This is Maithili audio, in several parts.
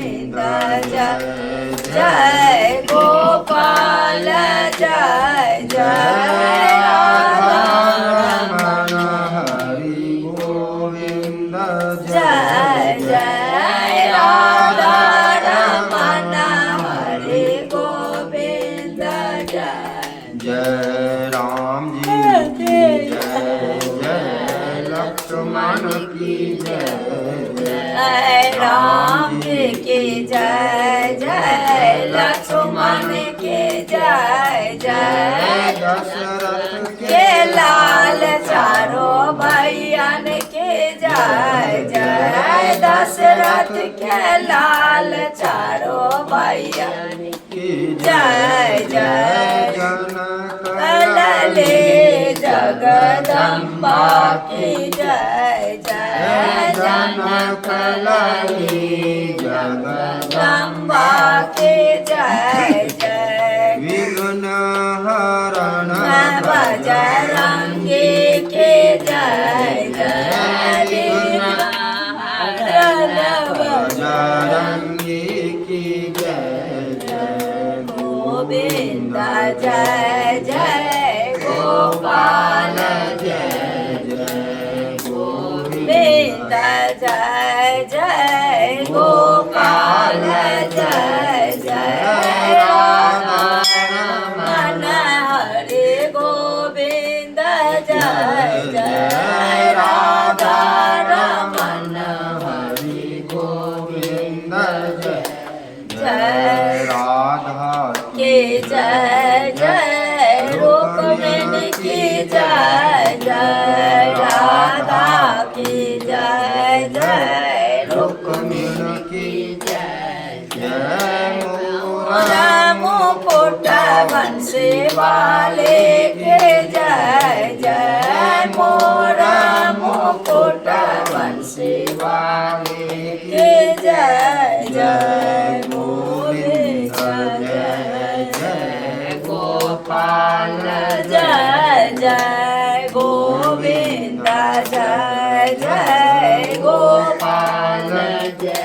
गोविंद जय जय गोपाल जय जय राधारमण हरि गोविंद जय जय राधारमण हरि गोविंद जय जय राम जी की जय जय लक्ष्मण की जय जय राम जी की जय जय लक्ष्मण की जय जय दशरथ के लाल चारों भैयन के जय जय दशरथ के लाल चारों भैयन की जय जय जनक लले जगदम्बा की जय जय जनक लली जगदम्बा की जय जय विघ्न हरण बजरंगी के जय जय बजरंगी की जय जय गोविंद जय जय गोपाल जय जय गोविंद जय जय गोपाल जय जय राधारमण हरि गोविंद जय जय राधारमण हरि गोविंद जय जय राधा की जय जय रुक्मिणी की जय जय राधा की जय जय रुक्मिणी की जय जय मुकुट बंसी वाले के जय जय मोरा मुकुट बंसी वाले के जय जय गोविंद जय जय गोपाल जय जय गोविंद जय जय गोपाल जय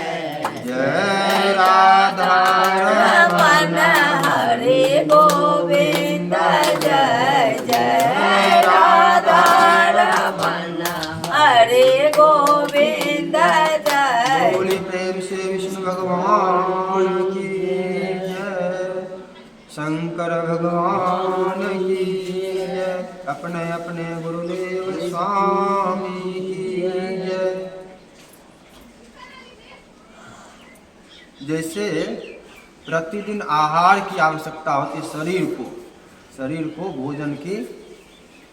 जय राधारमण रमण हरि गोविंद जय जय राधारमण हरि गोविंद जय बोली प्रेम से विष्णु भगवान की जय शंकर भगवान की जय अपने अपने गुरुदेव स्वामी की जय। जैसे प्रतिदिन आहार की आवश्यकता होती है, शरीर को भोजन की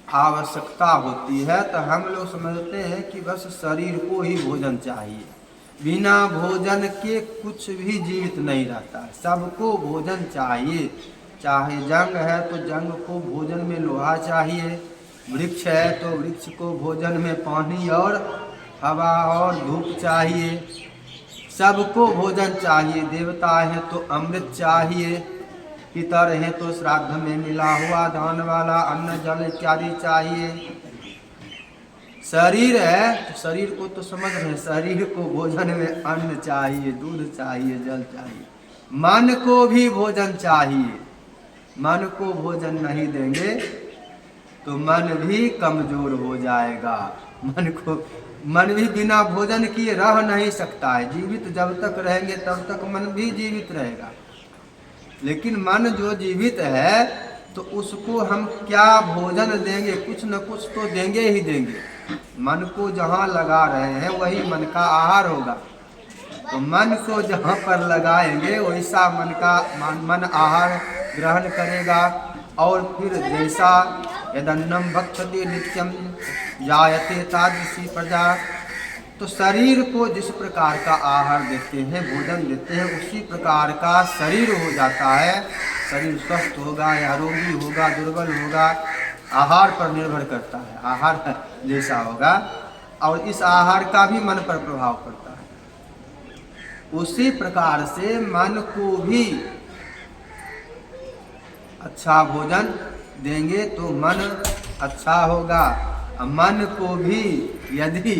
आवश्यकता होती है, तो हम लोग समझते हैं कि बस शरीर को ही भोजन चाहिए, बिना भोजन के कुछ भी जीवित नहीं रहता। सबको भोजन चाहिए, चाहे जंग है तो जंग को भोजन में लोहा चाहिए, वृक्ष है तो वृक्ष को भोजन में पानी और हवा और धूप चाहिए, सबको भोजन चाहिए। देवता हैं तो अमृत चाहिए, पितर हैं तो श्राद्ध में मिला हुआ दान वाला अन्न जल इत्यादि चाहिए। शरीर है तो शरीर को तो समझ रहे हैं, शरीर को भोजन में अन्न चाहिए, दूध चाहिए, जल चाहिए। मन को भी भोजन चाहिए, मन को भोजन नहीं देंगे तो मन भी कमजोर हो जाएगा। मन भी बिना भोजन किए रह नहीं सकता है। जीवित जब तक रहेंगे तब तक मन भी जीवित रहेगा, लेकिन मन जो जीवित है तो उसको हम क्या भोजन देंगे, कुछ न कुछ तो देंगे ही देंगे। मन को जहाँ लगा रहे हैं वही मन का आहार होगा, तो मन को जहाँ पर लगाएंगे वैसा मन आहार ग्रहण करेगा। और फिर जैसा यदन्नम भक्षते नित्यम जायते तादृशी प्रजा, तो शरीर को जिस प्रकार का आहार देते हैं, भोजन देते हैं, उसी प्रकार का शरीर हो जाता है। शरीर स्वस्थ होगा या रोगी होगा, दुर्बल होगा, आहार पर निर्भर करता है, आहार जैसा होगा। और इस आहार का भी मन पर प्रभाव पड़ता है। उसी प्रकार से मन को भी अच्छा भोजन देंगे तो मन अच्छा होगा, मन को भी यदि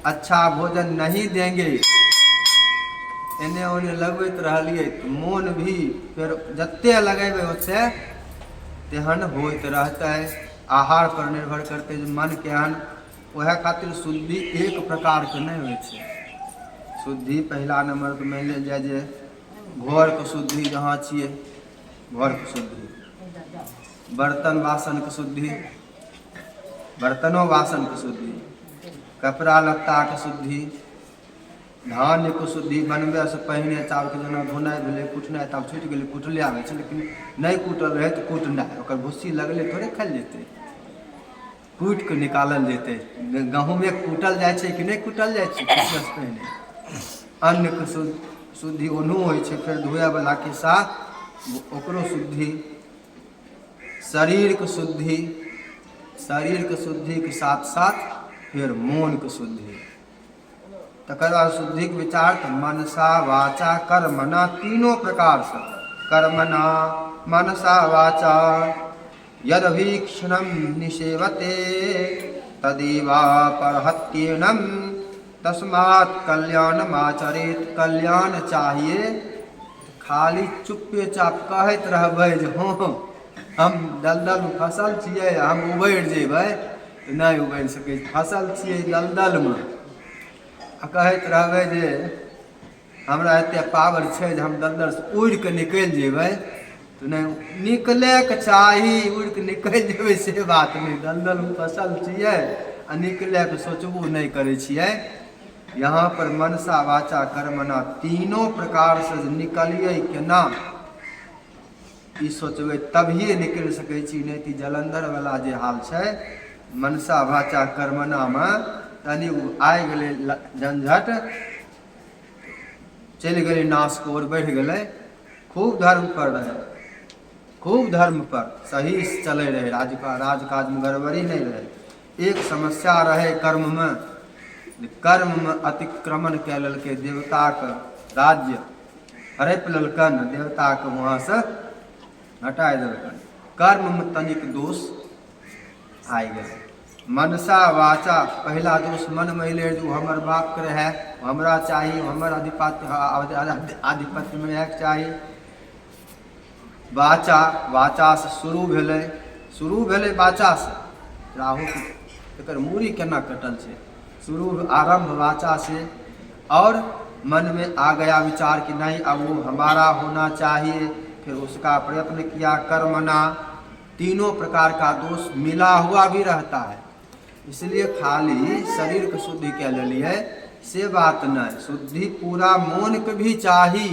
अच्छा भोजन नहीं देंगे एने ओने लगबैत रहलियै तऽ मोन भी फेर जते लगेबै ओते तेहन होइत रहतै। आहार पर निर्भर करतै जे मन केहन, वएह खातिर शुद्धि एक प्रकारके नहि होइ छै। शुद्धि पहिला नंबर तऽ मानि लेल जाय जे घरके शुद्धि जहाँ छियै, घरके शुद्धि, बर्तन बासनके शुद्धि, बर्तनो बासनके शुद्धि, कपड़ा लत्ताके शुद्धि, धान्यके शुद्धि। बनबैसँ पहिने चाउरके जेना धोनाइ भेलै, कुटनाइ तऽ आब छुटि गेलै, कुटले आबै छै, लेकिन नहि कुटल रहै तऽ कुटनाइ, ओकर भुस्सी लगले थोड़े खायल जेतै, कुटि कऽ निकालल जेतै। गहूँमे कूटल जाइ छै कि नहि कूटल जाइ छै कुटलासँ पहिने। अन्नके शुद्धि ओनहो होइ छै, फेर धोएवलाके साथ ओकरो शुद्धि। शरीरके शुद्धि, शरीरके शुद्धिके साथ साथ फेर मोनके शुद्धि। तकर बाद शुद्धिके विचार तऽ मनसा वाचा कर्मणा, तीनों प्रकारसँ कर्मणा मनसा वाचा यदभीक्षणं निषेवते तदेवा परहत्येनम तस्मात् कल्याणमाचरेत। कल्याण चाहिए, खाली चुप्पे चाप कहैत रहबै जे हँ हम दलदलमे फसल छियै, हम उबरि जेबै, तऽ नहि उबरि सकै छी। फसल छियै दलदलमे आ कहैत रहबै जे हमरा एतेक पावर छै जे हम दलदलसँ उड़ि कऽ निकलि जेबै, तऽ नहि निकलैके चाही। उड़ि कऽ निकलि जेबै से बात नहि, दलदलमे फसल छियै आ निकलैके सोचबो नहि करै छियै। यहाँ पर मनसा वाचा कर्मणा तीनों प्रकार से निकलिए केना, ई सोचबै तभिए निकलि सकै छी। नहीं तऽ जलंधर वाला जे हाल छै मनसा वाचा कर्मणामे, तनि आइ गेलै झंझट, चलि गेलै नाश को ओर, बढ़ि गेलै। खूब धर्म पर रहे, खूब धर्म पर सही से चले रहे, राजकाज में गड़बड़ी नहीं रहे। एक समस्या रहे कर्म में, कर्म में अतिक्रमण कै ललकै, देवताके राज्य हड़पि लेलकन, देवताके वहाँ से हटा देलकन। कर्म में तनिक दोष आइ गेलै। मनसा वाचा पहला दोष मन में अयलै जे हमर बापके रहै, हमरा चाही, हमर आधिपत्य में रहैके चाही। वाचा, वाचा से शुरू भेलै, शुरू भेलै वाचा से। राहु एकर मूड़ी केना कटल छै, शुरू आरंभ वाचा से, और मन में आ गया विचार कि नहीं अब वो हमारा होना चाहिए, फिर उसका प्रयत्न किया। कर्मणा तीनों प्रकार का दोष मिला हुआ भी रहता है, इसलिए खाली शरीर के शुद्धि क्या ले लिए से बात नहीं, शुद्धि पूरा मोन के भी चाही,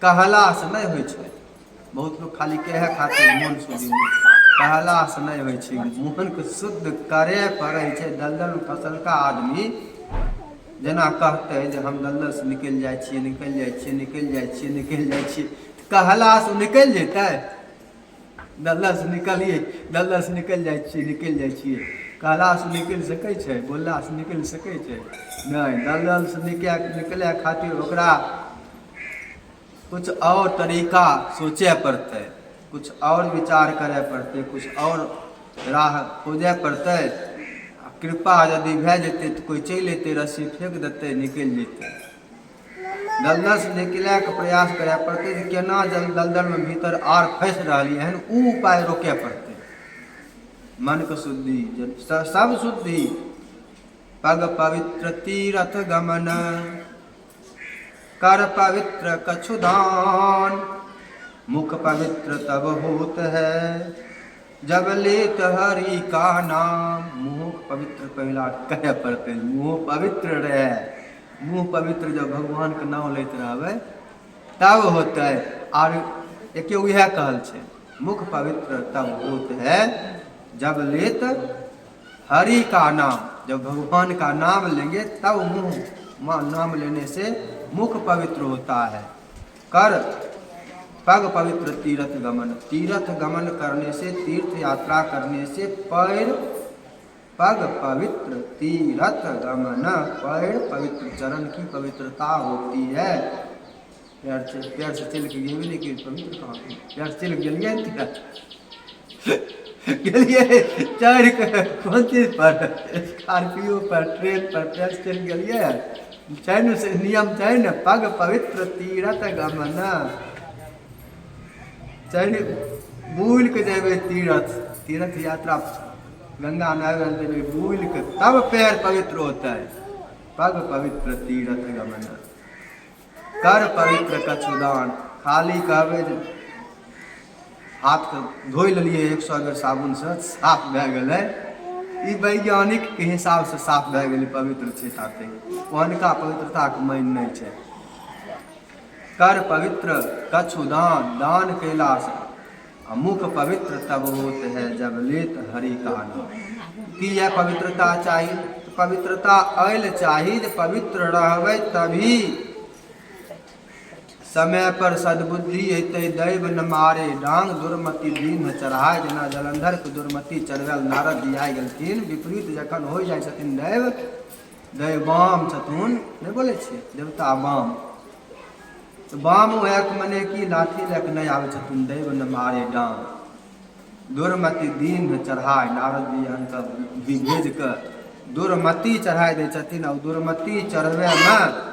कहला से नहीं होइ छै। बहुत लोग खाली कहे खातिर मोन शुद्धि, कहला से नहीं होइ छै, मोन के शुद्ध करे पड़े छै। दलदल में फसल का आदमी जेना कहते जे हम दलदल से निकलि जाइ छियै, निकलि जाइ छियै, निकलि जाइ छियै, निकलि जाइ छियै, कहला से निकलि जेतै। दलदल से निकलिए, दलदल से निकलि जाइ छियै, निकलि जाइ छियै, कहला से निकलि सकै छै, बोलला से निकलि सकै छै नहीं। दलदल से निकले खातिर ओकरा कुछ और तरीका सोचे पड़तै, कुछ और विचार करे पड़तै, कुछ और राह खोजे पड़तै। कृपा यदि भए जेतै तऽ कोई चलि अयतै, रस्सी फेंक देतै, निकलि जेतै। दलदल से निकलैके प्रयास करे पड़तै जे केना दलदल में भीतर आर फंसि रहलियै हन, ऊ उपाय रोके पड़तै। मन के शुद्धि, सब शुद्धि, पग पवित्र तीरथ गमन, कर पवित्र कछु दान, मुख पवित्र तब होत है जब लेत हरि का नाम। मुँह पवित्र पहला कहे पड़ते, मुँह पवित्र रहे, मुँह पवित्र जब भगवान के नाम लेते रहबै तब होते। और एक उहे कहल छै, मुख पवित्र तब होत है जब लेत हरि का नाम। जब भगवान का नाम लेंगे तब मुँह नाम लेने से मुख पवित्र होता है। कर पग पवित्र तीर्थ गमन, तीर्थ गमन करने से, तीर्थ यात्रा करने से पैर, पग पवित्र तीर्थ गमन, पैर पवित्र, चरण की पवित्रता होती है। पैर से चल के गेबे नहीं कि पवित्र कहाँ, पैर से चल गेलिए गेलिए चढ़ के कौन चीज पर, स्कॉर्पियो पर, ट्रेन पर पैर से चल गेलिए छै ने से नियम छै ने, पग पवित्र तीरथ गमन छै ने, बुल के जेबै तीरथ, तीर्थ यात्रा गंगा नहाय बुल के तब पैर पवित्र होता है। पग पवित्र तीरथ गमन, कर पवित्र कछुदान। खाली कहबै हाथ के धोइ लेलिए 100 बेर साबुन से साफ भए गेलै, ई वैज्ञानिक के हिसाब से साफ भए गेलै, पवित्र छै ताते, ओहनका पवित्रता के माइन नहीं छै। कर पवित्र कछुदान, दान कैला से मुख पवित्र तब होत है जब लेत हरि का नाम। की यह पवित्रता चाहिए? तो पवित्रता अल चाहिए, पवित्र रहबै तभी समय पर सद्बुद्धि अतै, दैव न मारे डांग दुर्मति दीन चढ़ाए। जेना जलंधर के दुर्मति चढ़ल नारद जी आइ गेलखिन, विपरीत जखन हो जाइ छथिन दैव, दैव बाम छथुन, नहीं बोले छियै देवता बाम, तो बाम एक मने की लाठी लेके नहीं आवे छथुन, दैव न मारे डांग दुर्मति दीन चढ़ाए। नारद जी अनका भेज के दुर्मति चढ़ाई दे छथिन, और दुर्मति चढ़वे में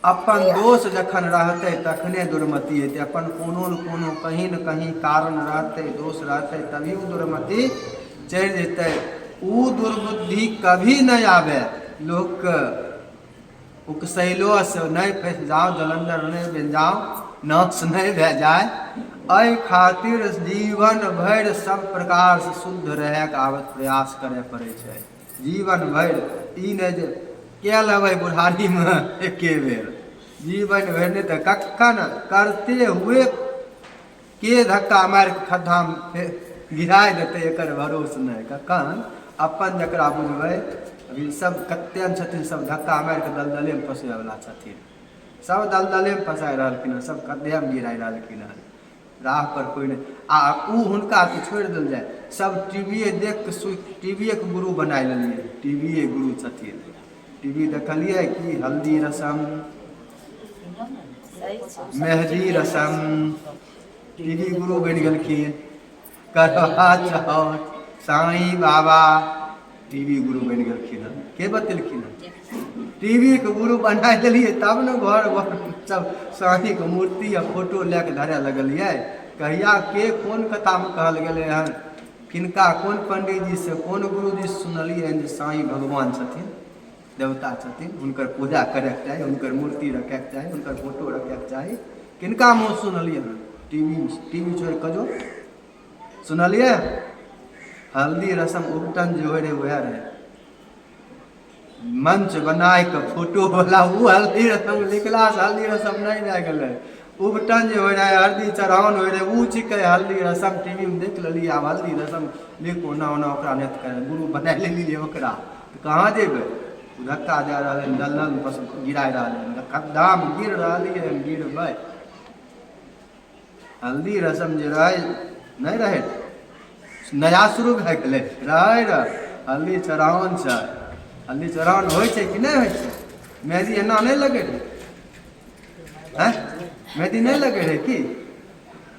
अपन दोष जखन रहते तखने दुर्मति हेतै, अपन कोनो न कोनो कहीं न कहीं कारण रहते, दोष रहते, तभी वो दुर्मति चढ़ जेतै। उ दुर्बुद्धि कभी नहीं आवे, लोग उकसैलो से नहीं फंस जाओ, जलंधर नहीं बन जाओ, नाश नहीं भे जाए। एहि खातिर जीवन भर सब प्रकार से शुद्ध रहे के आबत प्रयास करे पड़े छै। जीवन भर ई नहीं जे क्या लेबै बुढ़ारी में एके बेर, जीवन भर नहीं तो कखन करते हुए के धक्का मार के खड्डा में गिरा देते, एकर भरोसे नहीं। कखन अपन जकरा बुझबै, अभी सब कतेक छथिन सब धक्का मार के दलदले में फंसे वाला छथिन, सब दलदले में फंसा रहलखिन हँ, सब खड्डे में गिरा रहलखिन हँ, राह पर कोई नहीं। आ उ हुनका तो छोड़ दिल जाए, सब टीवीए देख के टीवीए के गुरु बना लेलिए, टीवीए गुरु छथिन। टीवी देखलिए कि हल्दी रसम, मेहंदी रसम, टीवी गुरु बन गलखिन। करवा चौथ, साईं बाबा टीवी गुरु बन गलखिन हँ। के बतेलखिन हँ? टीवी के गुरु बना लेलिए, तब न घर सब साईं के मूर्ति या फोटो लेके धरे लगलिए। कहिया के कोन कथा में कहल गेले हन, किनका कोन पंडित जी से कोन गुरु जी से सुनलिए हन जे साईं भगवान छथिन, देवता छथिन, हुनकर पूजा करे के चाही, हुनकर मूर्ति रखे के चाही, हुनकर फोटो रखे के चाही। किनका मुँह सुनलिए हन? टीवी छोड़ के जो सुनलिए। हल्दी रसम उपटन जो रहे वह रहे, मंच बनाए के फोटो वाला वो हल्दी रसम लिखला से हल्दी रसम नहीं रह गए। उपटन जो हो रहा है, हल्दी चढ़ावन हो रहे, वो छिके हल्दी रसम। टीवी में देख ली, आब हल्दी रसम लिखो ना ओना ओकरा नहीं करे, गुरु बना लेलिए ओकरा, तो कहाँ जेबे? धक्का दे रहा है, दलदल में गिरा रहा है, खड्डा में गिर रहा है, गिरबै। हल्दी रसम जे रहे नहीं रहे, नया शुरू भए गेलै, रहे हल्दी चढ़ावन छै, हल्दी चढ़ावन होइ छै कि नहीं होइ छै? मेहंदी एना नहीं लगे रहे हैं? मेहंदी नहीं लगे रहे कि?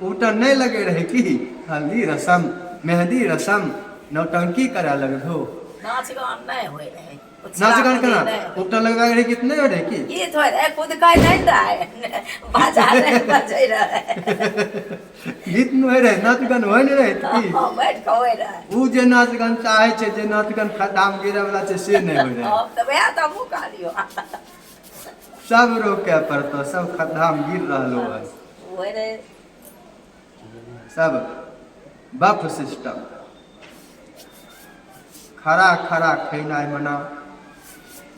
उपटन नहीं लगे रहे कि? हल्दी रसम, मेहंदी रसम, नौटंकी करे लगे हो, नाच गान नहीं होए रहे। नाच गान केना उपटन लगवा रहे कि नहीं हो रहे कि? ये तो है खुद का नहीं रहा, बाजा नहीं बजे रहे, गीत में होय रहे, नाच गान होय नहीं रहे कि? हां बैठ के होए रहे। उ जे नाच गान चाहे छै, जे नाच गान खड्डा में गिरे वाला छै, से नहीं होय रहे। अब तो वह तो मुंह का लियो सब रोके पड़तो, सब खड्डा में गिर रहलो है, होए रहे सब बफ सिस्टम। खड़ा खड़ा खैनाय मना,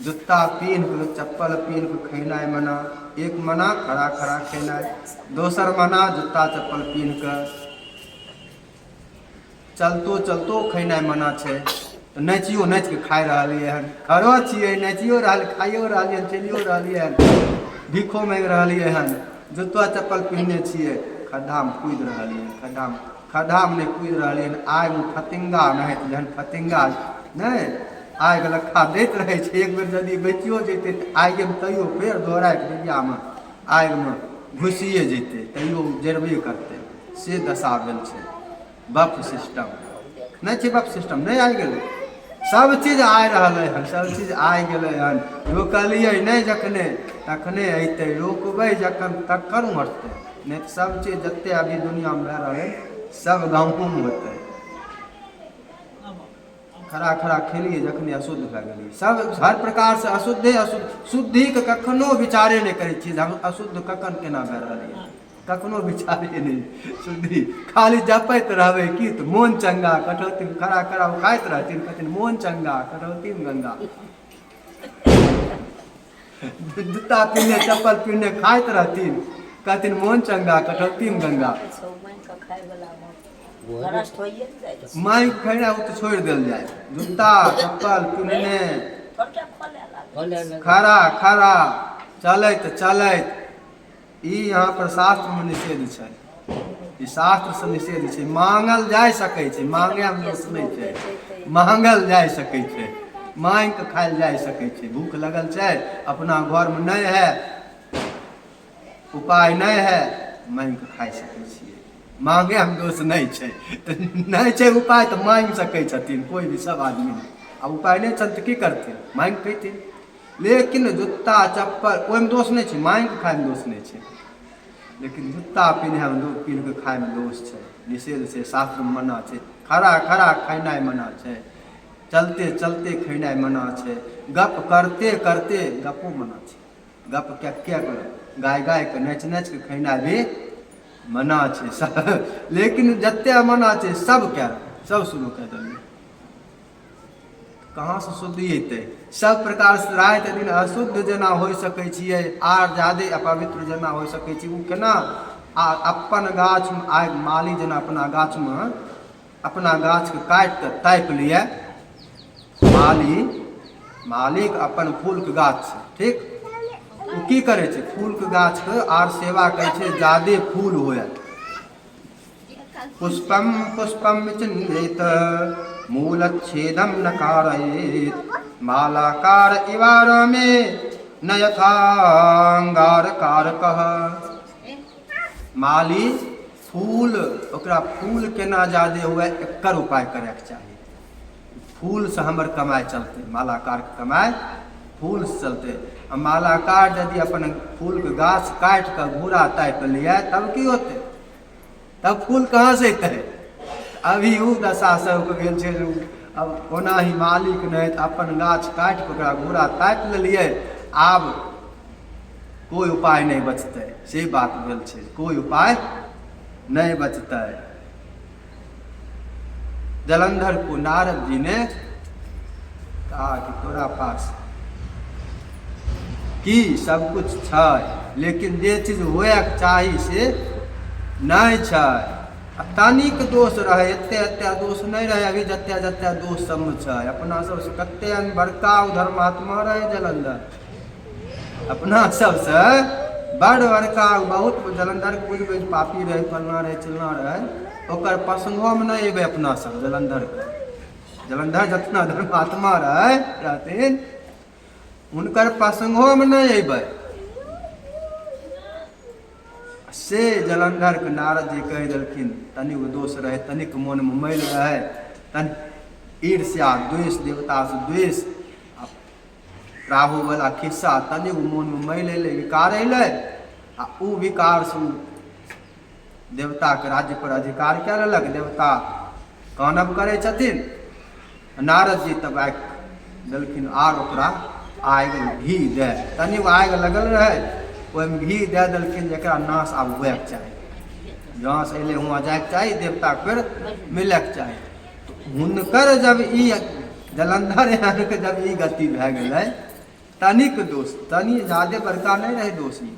जूता पीन के चप्पल पीन के खैनाय मना। एक मना खड़ा खड़ा खैनाय, दोसर मना जूता चप्पल पीन के चलतो चलतो खैनाय मना छै। तो नाचियो नाच के खाई रहलिए हन, खड़ो छिए नाचियो रहल, खाइयो रहलिए हन, चलियो रहलिए हन, भीखो मांग रहलिए हन, जूता चप्पल पहनने छिए, खड्डा में कूद रहलिए, खड्डा में नहीं कूद रहलिए हन। आग में फतिंगा नहीं, जहन फतिंगा नहीं आग लखा दैत रहे छै, एक बेर यदि बचियो जेते तो आग में तैयो फेर दोहरा के डिबिया में आग में घुसिए जेते, तैयो जरबे करते, से दशा भेल छै। बफ सिस्टम नहीं छै, बफ सिस्टम नहीं आ गेलै, सब चीज आइ रहलै हन, सब चीज आइ गेलै हन। रोकलियै नहीं जखने तखने अयतै, रोकबै जखन तखन मरतै। नहीं तो सब चीज जते अभी दुनिया में भए रहलै सब गाँवों में होतै। खड़ा खड़ा खेलिए जखने अशुद्ध भए गेलिए, सब हर प्रकार से अशुद्धे अशुद्ध। शुद्धि के कखनो विचारे नहीं करै छी हम अशुद्ध कखन केना भए रहलिए, कखनो विचारे नहीं। शुद्धि खाली जपैत रहबै की तो मोन चंगा, कटौती में खड़ा खड़ा खाइत रहथिन, कहथिन मोन चंगा कटौती में गंगा। जूता पीने चप्पल पीने खाइत रहथिन, कहथिन मोन चंगा कटौती में गंगा। माई खैरा उ तो छोड़ दिल जाए, जूता चप्पल पीने खड़ा खड़ा चलैत चलैत। ई यहाँ पर शास्त्र में निषेध छै, ई शास्त्र से निषेध छै। मांगल जा सकै छै, मांगे में दोष नहीं छै, मांगल जा सकै छै, मांग के खायल जा सकै छै। भूख लगल छै अपना घर में नहीं है, उपाय नहीं है, मांग के खाई सकै छियै। मांगे हम दोष नहीं छै, तो नहीं छै उपाय तो मांग सकै छथिन कोई भी, सब आदमी। अब उपाय नहीं छन तो की करथिन, मांग खैथिन। लेकिन जूता चप्पल ओहिमे दोष नहीं छै, मांग के खाय में दोष नहीं छै। लेकिन जूता पिन्हे में पिन्ह के खाय में दोष छै, निषेध छै, शास्त्र में मना छै। खड़ा खड़ा खेनाइ मना छै, चलते चलते खेनाइ मना छै, गप करते करते गपो मना छै। गप क्या गाय गाय के नाच नाच के खेनाइ भी मना छै सब। लेकिन जते मना छै सब क्या सब शुरू कर दिलिए, कहाँ से शुद्धि अयतै। सब प्रकार से राति दिन अशुद्ध जेना हो सकै छियै, आर ज्यादे अपवित्र जेना हो सकै छी। उ केना अपन गाछ में आइ माली जेना अपना गाछ में अपना गाछ के काटि के तापि लिए। मालिक अपन फूल के गाछ छै, ठीक, ओ की करे छै फूल के गाछ के आर सेवा करे छै, ज्यादे फूल होय। पुष्पम पुष्पम चिन्हित मूलच्छेदम न कारयेत, मालाकार इवार में न यथांगार कारकः। माली फूल ओकरा फूल केना ज्यादे हुए एकर उपाय करे के चाहिए। फूल से हमर कमाई चलते, मालाकार के कमाई फूल से चलते। आ मालाकार यदि अपन फूल के गाछ काट के घूरा तापि लिया तब की होते, तब फूल कहाँ से अतै। अभी उ दशा सबके गेल छै। अब ओना ही मालिक नहीं तो अपन गाछ काट के ओकरा घूरा तापि लेलिए, आब कोई उपाय नहीं बचतै। से बात भेल छै, कोई उपाय नहीं बचतै। जलंधर को नारद जी ने कहा कि तोरा पास की सब कुछ छै, लेकिन जे चीज होए के चाही से नहीं छै। तनिक दोष रहे, एते एते दोष नहीं रहे। अभी जते जते दोष सब में छै, अपना सब से कते बड़का धर्मात्मा रहे जलंधर। अपना सब से बड़ बड़का बहुत जलंधर बुझबै पापी रहे, फलना रहे चिलना रहे, ओकर प्रसंगो में नहीं अबे। अपना सब जलंधर जितना धर्मात्मा रहे रहथिन उनकर प्रसंगो में नहीं अबे। से जलंधर के नारद जी कह देलखिन तनिक दोष रहे, तनिक मन में मैल रहे, तन ईर्ष्या द्वेष, देवता से द्वेष, राहु वाला खिस्सा, तनिक मन में मैल अयलै, विकार अयलै। आ उ विकार से देवता के राज्य पर अधिकार क्या लेलक। देवता कानब करे छथिन। नारद जी तब आग देलखिन, आर ओकरा आग घी दे, तनिक आग लगल रहे, ओहिमे घी दे देलखिन, जकरा नाश आब हुएके चाही। जहाँ से अयलै वहाँ जायके चाही, देवता के फेर मिलैके चाही। तो हुनकर जब ई जलंधर के जब ई गति भए गेलै, तनिक दोष, तनि ज्यादे बड़का नहीं रहे दोषी,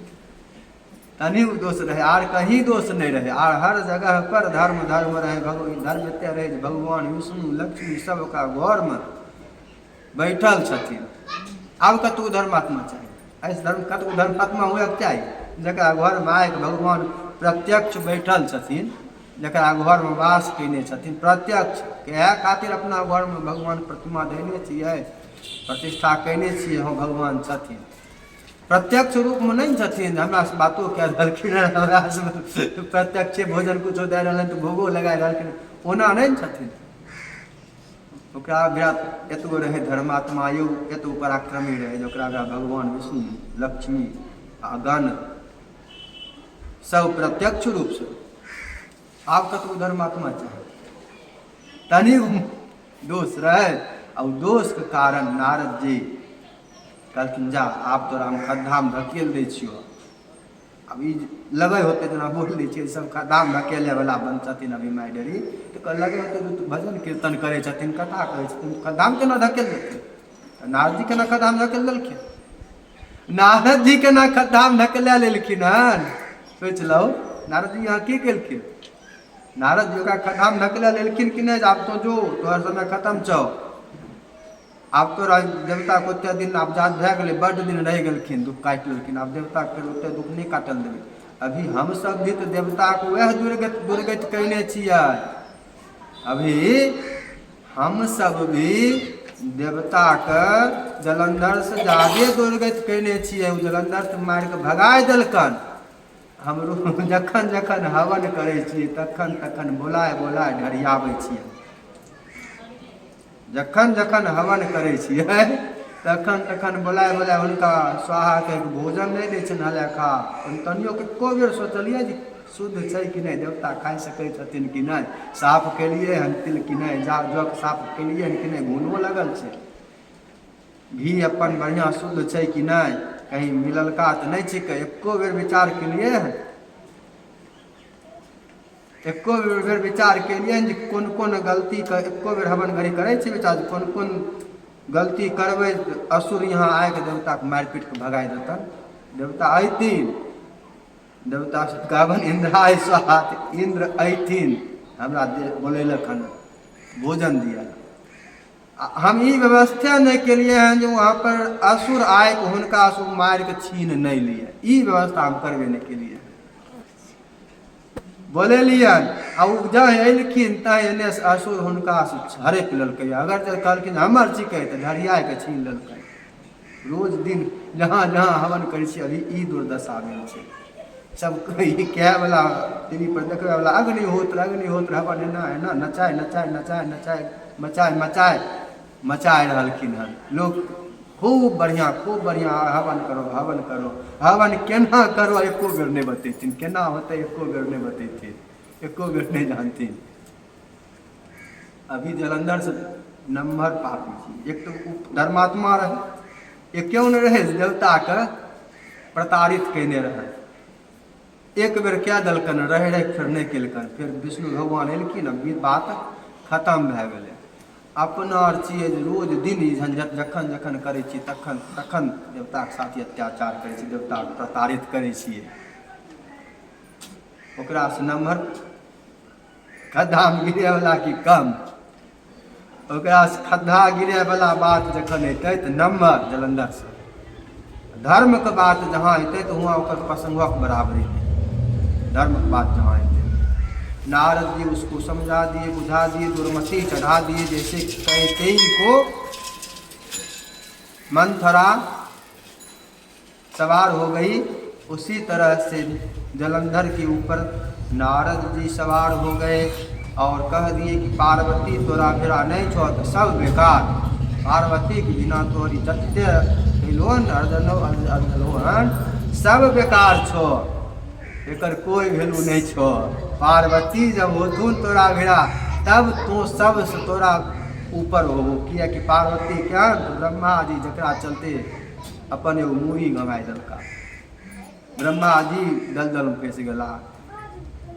तनिक दोष रहे, आर कहीं दोष नहीं रहे। आर हर जगह पर धर्म धर्म रहे, धर्म एते रहे भगवान विष्णु लक्ष्मी सब ओकरा घर में बैठल छथिन। आब कतौ धर्मात्मा चाहिए, ऐसे धर्म कतौ धर्मात्मा हुए के चाहिए जकरा घर में आके भगवान प्रत्यक्ष बैठल छथिन, जकरा घर में वास कैने छथिन प्रत्यक्ष। इएह खातिर अपना घर में भगवान प्रतिमा देने छियै, प्रतिष्ठा कैने छियै, हम भगवान छथिन। प्रत्यक्ष रूप में नहीं छथिन, हमरा से बातो कह रहलखिन, हमरा से प्रत्यक्ष भोजन कुछो दे रहलन तो भोगो लगा रहलखिन, ओना नहीं छथिन। ओकरा विराट एतगो रहे धर्मात्मा यौ एतगो पराक्रमी रहे जोकरा भगवान विष्णु लक्ष्मी आ गण सब प्रत्यक्ष रूप से आप कतगो धर्मात्मा चाहे तनी दोष रहे और दोष के कारण नारद जी कहलखिन जा आप तोरा हम खद्धा में धकेल दै छियो। अब ई लगे होते जना बोल दै छियै सब खद्धा में धकेले वाला बन छथिन अभी माइडरी तो लगे होते तो भजन कीर्तन करे छथिन कथा करे छथिन खद्धा में केना धकेल देथिन। नारद जी केना खद्धा में धकेल देलखिन नारद जी केना खद्धा में धकेला लेलखिन हन सोच लो नारद जी यहाँ की केलखिन नारद जी का खद्धा में धकेला लेलखिन कि नहीं आप तो जो तोहर समय खत्म छौ आप तो देवता को ओते दिन आबजाद भए गेलै बड्ड दिन रह गेलखिन दुख काटि लेलखिन आब देवता के ओते दुख नहीं काटल देबै। अभी हम सब भी तो देवता को वह दुर्गत कहने छियै अभी हम सब भी देवता के जलंधर से ज्यादा दुर्गत कहने छियै जलंधर से मारि के भगाय देलकन। हमरो जखन जखन हवन करे छियै तखन तखन बोलाय बोलाय ढरियाबै छियै जखन जखन हवन करे छियै तखन तखन बोलाय बोलाय हुनका स्वाहा के भोजन नहीं दै छनि हल्का तनियो के एको बेर सोचलियै जे शुद्ध छै कि नहीं देवता खाइ सकै छथिन कि नहीं साफ केलियै हन तिल कि नहीं जा जग साफ केलियै हन कि नहीं घुनो लगल छै घी अपन बढ़िया शुद्ध छै कि नहीं कहीं मिललका तो नहीं छिकै एको बेर विचार केलियै हन एको बेर विचार केलियै जे कोन कोन गलती के एको बेर हवन घड़ी करे छै विचार कोन कोन गलती करबै असुर यहाँ आए के देवता के मारि पीट के भगाय देतन। देवता अयथिन देवता से गावन इंद्राय स्वाहा इंद्र अयथिन हमरा बोलेलक हन भोजन दिया हम ई व्यवस्था नहीं केलिए हैं जो वहाँ पर असुर आए के हुनका असुर मारि के छीन नहीं लिए ई व्यवस्था हम करबे नहीं केलिए बोले लियन आ जहाँ अयलखिन तहाँ एने से असुर हुनका से हड़प लेलकै अगर जो कहलखिन हमर छिकै तऽ ढरिया के छीन लेलकै। रोज दिन जहाँ जहाँ हवन करै छी अभी ई दुर्दशा भेल छै सब ई कहे वाला टीवी पर देखबे वाला अग्निहोत्र हवन एना एना नचाय नचाय नचाय नचाय मचाय मचाय मचाय रहलखिन हन लोग खूब बढ़िया हवन करो हवन केना करो एको बेर नहीं बतेथिन केना होते एको बेर नहीं बतेथिन एको बेर नहीं जानथिन। अभी जलंधर से नंबर पापी छी एक तो धर्मात्मा रहे एक क्यों नहीं रहे देवता के प्रताड़ित केने रहे एक बेर क्या दलकन रह फिर नहीं केलकन फिर विष्णु भगवान एलखिन बात खत्म भए गेलै अपना छियै जे रोज दिन ई झंझट जखन जखन करै छी तखन तखन देवताके साथ अत्याचार करै छी देवताके प्रताड़ित करै छियै ओकरा से नम्हर खद्धा में गिरे वाला की कम ओकरा से खद्धा गिरे वाला बात जखन अयतै तऽ नम्हर जलंधर से धर्म के बात जहाँ अयतै तऽ वहाँ ओकर प्रसंगक बराबरी नहीं धर्म के बात जहाँ अयतै नारद जी उसको समझा दिए बुझा दिए दुर्मति चढ़ा दिए जैसे कैकेयी को मंथरा सवार हो गई उसी तरह से जलंधर के ऊपर नारद जी सवार हो गए और कह दिए कि पार्वती तोरा फेरा नहीं छो तो सब बेकार पार्वती के बिना तोरी जते अर्जन सब बेकार छो एकर कोई वैल्यू नहीं छो पार्वती जब होथुन तोरा भिड़ा तब तो सब से तोरा ऊपर होबो किया कि पार्वती क्या तो ब्रह्मा जी जकरा चलते अपन एगो मूड़ी गंवाई देलका ब्रह्मा जी दलदल में फंस गेला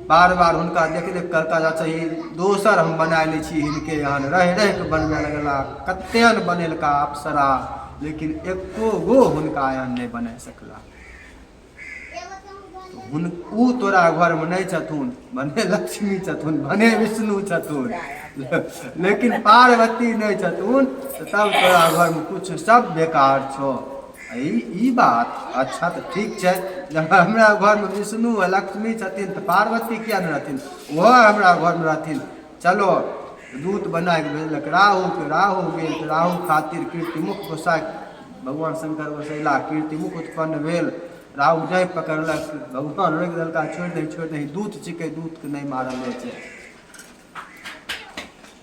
बार बार हुनका देख देख करका जा चाहिए दोसर हम बना लै छी हिनके यहाँ रह रह के बनबे लगला कतेन बनेलका अप्सरा लेकिन एको गो हुनका यहाँ नहीं बना सकला ऊ तोरा घर में नहीं छथुन बने लक्ष्मी छथुन बने विष्णु छथुन लेकिन पार्वती नहीं छथुन तो तब तोरा घर में कुछ सब बेकार छो ई बात अच्छा तो ठीक है जब हमरा घर में विष्णु लक्ष्मी छथिन तो पार्वती किया नहीं रहथिन वो हमरा घर में रहथिन चलो दूत बना के भेजलक राहु गेल राहु खातिर कीर्तिमुख गोसाई भगवान शंकर गोसैला कीर्तिमुख उत्पन्न भेल राहु जय पकड़लक भगवान रोक देलका छोड़ दे दूत छिके दूत के नहीं मारल जाए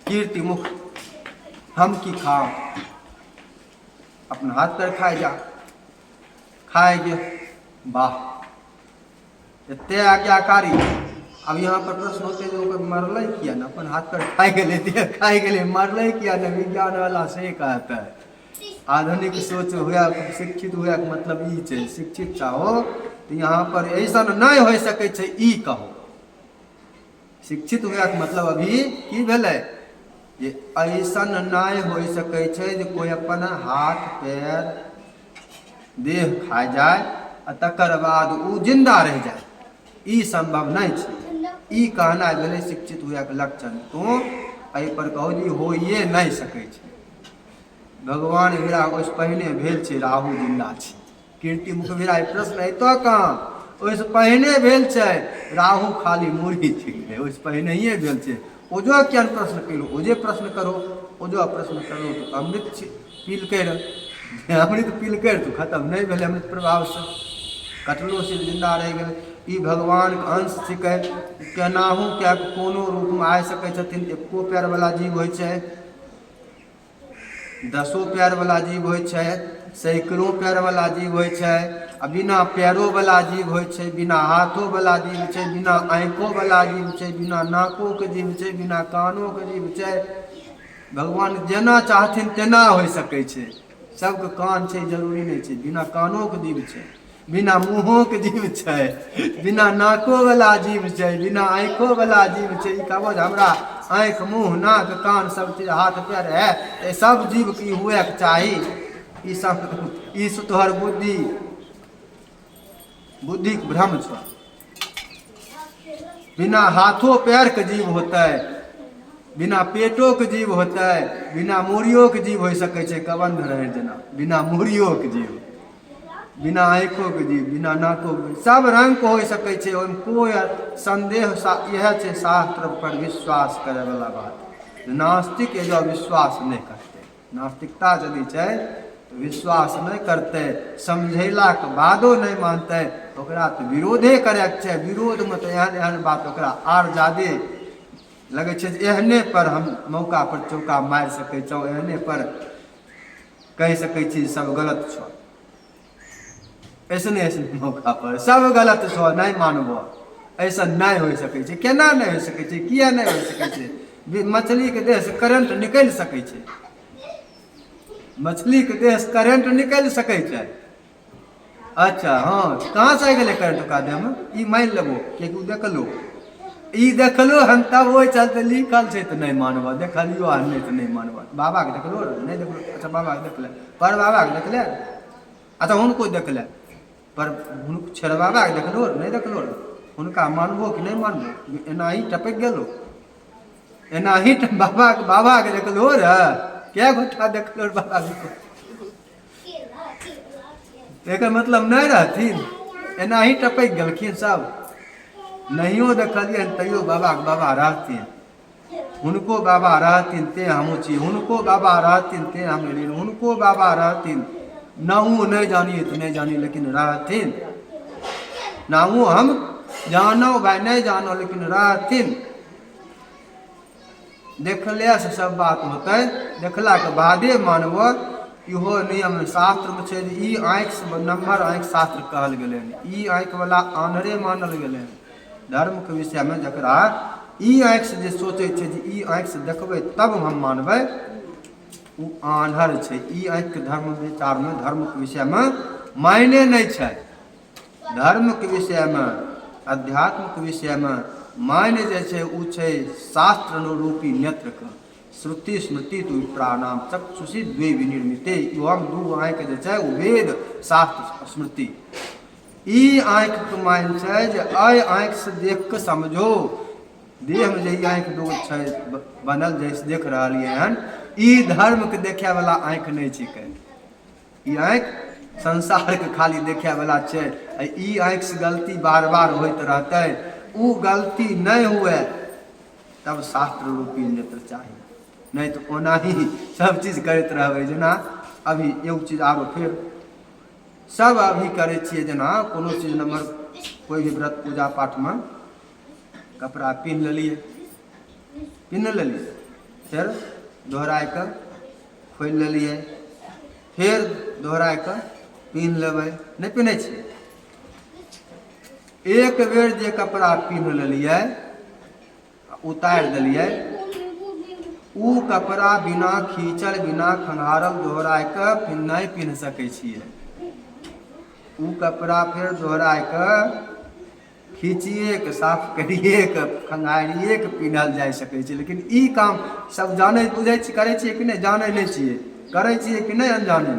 कीर्तिमुख हम की खाओ, अपना हाथ पर खाए जा, खाएगे, वाह इतने आज्ञाकारी। अब यहाँ पर प्रश्न होते जो मरल किया ना, अपन हाथ पर खाए के लिए मरल किया ना, विज्ञान वाला से कहता है। आधुनिक सोच हुआ, शिक्षित हुआ मतलब ई छै, शिक्षित चाहो तो यहाँ पर ऐसा नहीं हो सके छै ई कहो। शिक्षित हुआ मतलब अभी की भेलै जे ऐसा नहीं हो सके छै जे कोई अपन हाथ पैर देह खा जाए आ तकर बाद उ जिंदा रह जाए, ई संभव नहीं छै। ई कहना भेलै शिक्षित हुआ के लक्षण। तो एहि पर कहो जी होइए नहीं सकै छै। भगवान वीरा ओहिसँ पहिने भेल छै राहु जिंदा छै। कीर्ति मुख वीरा प्रश्न अयतो कहाँ, ओहिसँ पहिने भेल छै राहु खाली मूड़ी छिकै, ओहिसँ पहिनहिए भेल छै। ओजो किया प्रश्न करो, ओजे प्रश्न करो, ओजो प्रश्न करो तो अमृत पील कर, अमृत पील कर तो खत्म नहीं भेलै अमृत प्रभाव से, कटलो से जिंदा रह गए। ई भगवान के अंश छिकै, केनाहू क्या कोनो रूप में आ सकै छथिन। एको पैर वाला जीव होइ छै, 10 पैर वाला जीव होइ छै, सैकड़ों पैर वाला जीव होइ छै, आ बिना पैरों वाला जीव होइ छै, बिना हाथों वाला जीव छै, बिना आँखों वाला जीव छै, बिना नाकों के जीव छै, बिना कानों के जीव छै। भगवान जेना चाहथिन तेना हो सकै छै। सबके कान छै जरूरी नहीं छै, बिना कानों के जीव छै, बिना मुँहों के जीव छै, बिना नाको वाला जीव छै, बिना आँखों वाला जीव छै। ई कहबो हमरा आँख मुँह नाक कान सब चीज हाथ पैर है, ये सब जीव की हुए के चाही। ई सब ई तोहर बुद्धि बुद्धि के भ्रम छ। बिना हाथों पैर के जीव होते, बिना पेटों के जीव होते, बिना मूड़ियों के जीव हो सके छै, कबंध रहे जेना, बिना मूड़ियों के जीव, बिना आँखों के जीव, बिना नाकों के, सब रंग के हो सके छै। ओहिमे कोई संदेह यह छै शास्त्र पर विश्वास करे वाला बात। नास्तिक जो विश्वास नहीं करते, नास्तिकता यदि छै तो विश्वास नहीं करते, समझेला के बादो नहीं मानते, ओकरा तो विरोधे करे के छै। विरोध में तो एहन एहन बात ओकरा आर ज्यादे लगे छै। एहने पर हम मौका पर चौका मार सकै छौ, एहने पर कह सकै छी सब गलत छौ, ऐसने ऐसने मौका पर सब गलत छौ नहीं मानबो, ऐसा नहीं हो सकै छै। केना नहीं हो सकै छै, किया नहीं हो सकै छै? मछली के देह से करंट निकल सकै छै, मछली के देह से करंट निकल सकै छै। अच्छा हाँ, कहाँ से आ गए करंट का देह में? ई मान लेबो कि देखलो, ई देखलो हम तब वो चलते लिखल छै तो नहीं मानबो, देखलियो आ नहीं तो नहीं मानबो। बाबा के देखलो नहीं देखलो, अच्छा बाबा के देखले, पर बाबा के देखले, अच्छा उनको देखले, पर छेड़ बाबा के देखलो नहीं देखलो, उनका मानबो कि नहीं मानबो? एना ही टपक गेलो, एना ही बाबा के देखलो रे, क्या घोटा देखलो बाबा के, एक मतलब नहीं रहथिन, एना ही टपक गेलखिन सब। नहियो देखलिए तैयो बाबा के बाबा रहथिन, उनको बाबा रहथिन ते हमू छी, उनको बाबा रहथिन ते हम लेकिन, उनको बाबा रहथिन नाऊ नहीं जानिए तो नहीं जानिए लेकिन रहथिन, नाऊ हम जानो भाई नहीं जानो लेकिन रहथिन। देखले से सब बात होते, देखला के बादे मानबो। इहो नियम शास्त्र में छै, ई आँख से नंबर आँख शास्त्र कहल गेलै, ई आँख वाला आन्हरे मानल गेलै। धर्म के विषय में जकरा ई आँख से जे सोचे छै जे ई आँख से देखबै तब हम मानबै, उ आन्हर छै। ई आँख के धर्म विचार में, धर्म के विषय में मायने नहीं छै। धर्म के विषय में, अध्यात्म के विषय में मायने जे छै उ छै शास्त्र अनुरूपी नेत्र के, श्रुति स्मृति तु प्राणाम चक्षुषी द्वे विनिर्मिते। एवं दू आँख जे छै उ वेद शास्त्र स्मृति। ई आँख के मान छै जे अय आँख से देख के समझो, देह में जे आँख दो छै बनल जैसे देख रहलिए हन, ई धर्म के देखे वाला आँख नहीं छिकै। ई आँख संसार के खाली देखे वाला छै। ई आँख से गलती बार बार होइत रहते, उ गलती नहीं हुए तब शास्त्र रूपी नेत्र चाहिए, नहीं तो ओना ही सब चीज करते रहबै। जेना अभी एगो चीज आब फिर सब अभी करे छिए, जेना कोनो चीज नंबर कोई भी व्रत पूजा पाठ में कपड़ा पिन्ह लेलिए, फिर दोहराए कर खोलि लेलियै, फेर दोहराय कऽ पिन्ह लेबै, नहि पिन्है छियै। एक बेर जे कपड़ा पिन्ह लेलियै उतारि देलियै, उ कपड़ा बिना खींचल बिना खंघारल दोहराय कऽ नहीं पिन्ह सकै छियै। उ कपड़ा फेर दोहराय कऽ खींचिए के साफ करिए के खंघारिए के पिन्हल जा सकै छै। लेकिन ई काम सब जानै बुझै छी, करै छियै कि नहीं? जानै नहीं छियै, करै छियै कि नहीं अनजाने?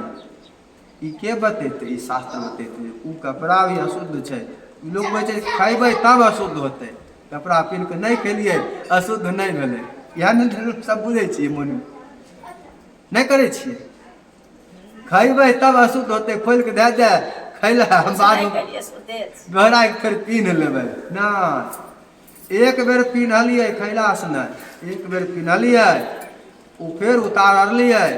ई के बतेतै? ई शास्त्र बतेतै। उ कपड़ा भी अशुद्ध छै। लोग कहै छै खैबै तब अशुद्ध होतै, कपड़ा पिन्ह के नहीं खेलियै अशुद्ध नहीं भेलै। इएह ने सब बुझै छियै, मोन नहीं करै छियै। खैबै तब अशुद्ध होतै, खोलि के दे दे खैला बाद दोहरा के फेर पिन्ह लेबै ना। एक बेर पिन्हलियै खैला से नहीं, एक बेर पिन्हलियै उ फेर उतारलियै,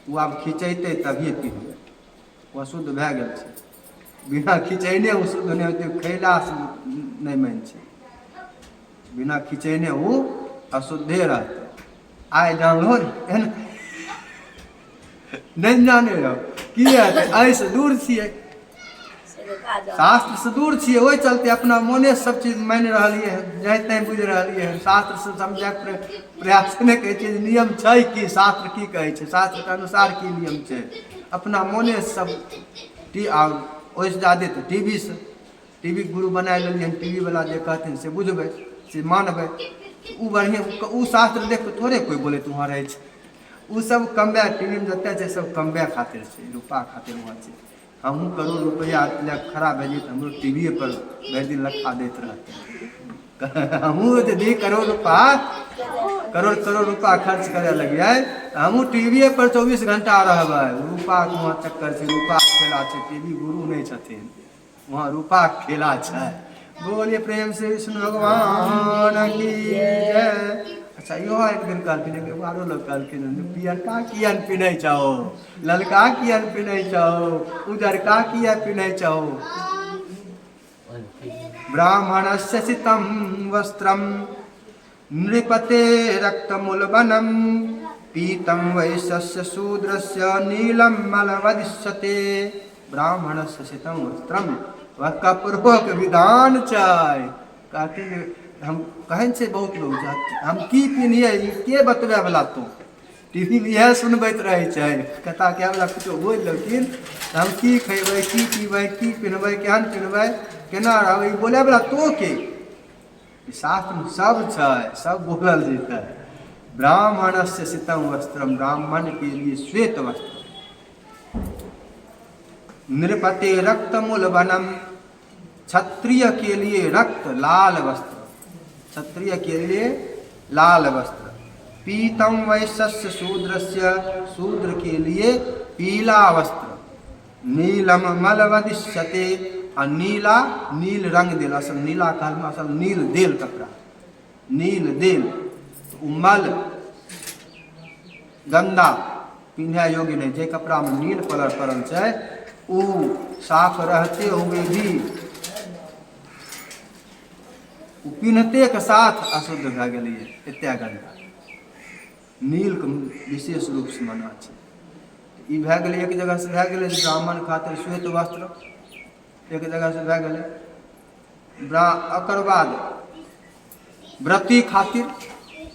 उ आब खिंचेतै तभिए पिन्हबै, वो अशुद्ध भए गेल छै। बिना खिंचैने उ शुद्ध नहीं होतै, खैला से नहीं मान छै। बिना खिंचैने उ अशुद्धे रहतै। आइ जानलो नहीं जाने रहो की हेतै, ऐसे दूर छियै, शास्त्र से दूर छियै, ओहि चलते अपना मोने सब चीज मान रहिए हैं, जहाँ तहीं बुझ रहिए हैं। शास्त्र से समझे प्रयास नहीं कहै छै नियम छै कि शास्त्र की कहै छै, शास्त्र के अनुसार की नियम छै, अपना मोने सब ओहिसे ज्यादे तो टीवी से, टीवी गुरु बना लेलिए, टीवी वाला जे कहथिन से बुझबै से मानबै। उ बढ़िया, उ शास्त्र देख के थोड़े कोई बोले वहाँ रहै छै। उ सब कमबै, टीवी में जते छै सब कमबै खातिर छै, रुपा खातिर वहाँ छै। हमहूँ करोड़ रुपया खड़ा भेजिए तो हमरो टीवी पर भरि दिन लखा देते रहते। हमहूँ यदि करोड़ रुपा खर्च करे लगिए, हमहूँ टीवी पर 24 घंटा रहबै। रुपा के वहाँ चक्कर छै, रुपा के खेला छै, टीवी गुरु नहीं छथिन, वहाँ रुपा के खेला छै। बोलिए प्रेम से विष्णु भगवान की जय। अच्छा इहो एक दिन कहलखिन, आरो लोग कहलखिन पियरका किया पिन्है छहो, ललका किया पिन्है छहो, उजरका किया पिन्है छहो। ब्राह्मणस्य सितं वस्त्रम नृपते रक्तमूलवनम पीतं वैश्यस्य शूद्रस्य नीलम मलवदिष्यते। ब्राह्मणस्य सितं वस्त्रम, वह कपड़ों के विधान छै। कहते हम कहै छै बहुत लोग हम की पिन्हिए के बतबै वाला, तो टीवी में इएह सुनबैत रहै छै, कथा कए वाला कुछो बोल लेकिन हम की खैबै, की पीबै, की पिन्हबै, केहन पिन्हबै, केना रहबै, बोले वाला तो के? शास्त्र में सब छै, सब बोलल जेतै। ब्राह्मणस्य सितं वस्त्रम, ब्राह्मण के लिए श्वेत वस्त्र। नृपते रक्तमूलवनम, क्षत्रिय के लिए रक्त लाल वस्त्र, क्षत्रिय के लिए लाल वस्त्र। पीतम वैश्यस्य शूद्रस्य, शूद्र के लिए पीला वस्त्र। नीलम मलवदिष्यते, और नीला नील रंग देल, असल नीला कहल असल नील देल कपड़ा, नील देल मल गंदा पिन्हे योग्य नहीं। जे कपड़ा में नील कलर पड़ल छै उ साफ रहते हुए भी पिन्हते के साथ अशुद्ध भए गेलिए। एते गंदा नील के विशेष रूप से मना छै। ई भए गेलै एक जगह से भए गेलै ब्राह्मण खातिर श्वेत वस्त्र, एक जगह से भए गेलै। एकर बाद व्रती खातिर,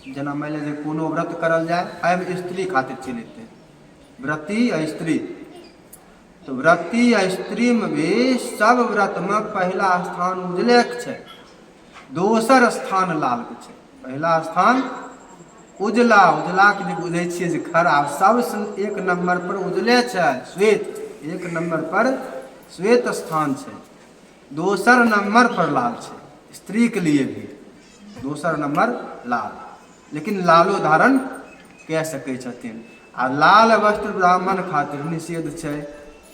जेना मान लिअ जे कोनो व्रत करल जाए, एहिमे स्त्री खातिर चलि एतै व्रती आ स्त्री। तो व्रती आ स्त्री में भी सब व्रत में पहला स्थान उजले के छै, दोसर स्थान लाल के छै। पहला स्थान उजला, उजला के जे बुझै छियै जे खरा, सबसे एक नंबर पर उजले छै, श्वेत एक नंबर पर श्वेत स्थान छै, दोसर नंबर पर लाल छै। स्त्री के लिए भी दोसर नंबर लाल, लेकिन लालो धारण कह सकै छथिन। आ लाल वस्त्र ब्राह्मण खातिर निषेध छै।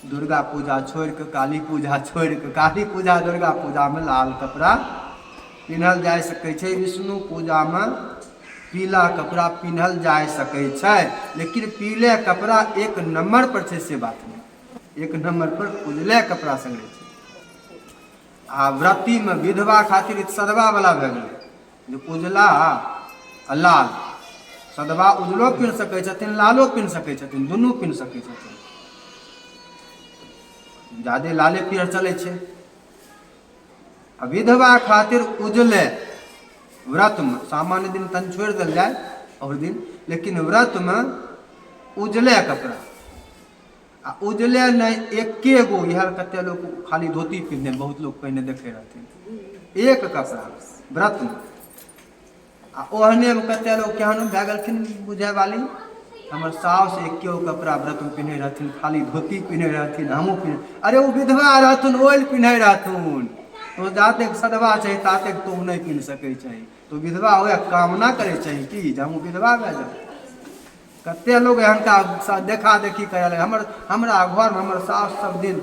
दुर्गा पूजा छोड़ के, काली पूजा छोड़ के, काली पूजा दुर्गा पूजा में लाल कपड़ा पिन्हल जा सकै छै। विष्णु पूजा में पीला कपड़ा पिन्हल जा सकै छै, लेकिन पीले कपड़ा एक नंबर पर छै से बात नहीं, एक नंबर पर उजले कपड़ा संगे छै। आ व्रती में विधवा खातिर सदवा वाला भए गेलै, जो उजला आ लाल सदवा उजलो पिन्ह सकै छथिन, लालो पिन्ह सकै छथिन, दुनू पिन्ह सकै छथिन। ज्यादे लाले पियर चलै छै। आ विधवा खातिर उजले व्रत में सामान्य दिन तन छोड़ दिल जाए और दिन, लेकिन व्रत में उजले कपड़ा आ उजले नहीं एके गो, यहाँ कते लोग खाली धोती पिन्हने, बहुत लोग पहने देखे रहते, एक कपड़ा व्रत में। आ ओहने में कते लोग केहन भए गेलखिन बुझे वाली, हमर सास एके गो कपड़ा व्रत में पिन्हे रहथिन, खाली धोती पिन्हे रहथिन, हमहूँ पिन्हे। अरे वो विधवा रहथुन ओइल पिन्हे रहथुन, तो जाते सदवा चाही ताते तो नहीं पिन्ह सकै चाही, तो विधवा हुए कामना करे चाही कि जे हमहूँ विधवा भए जाए। कते लोग एहनका देखा देखी करे लगे। हमरा घर में हमर सास सब दिन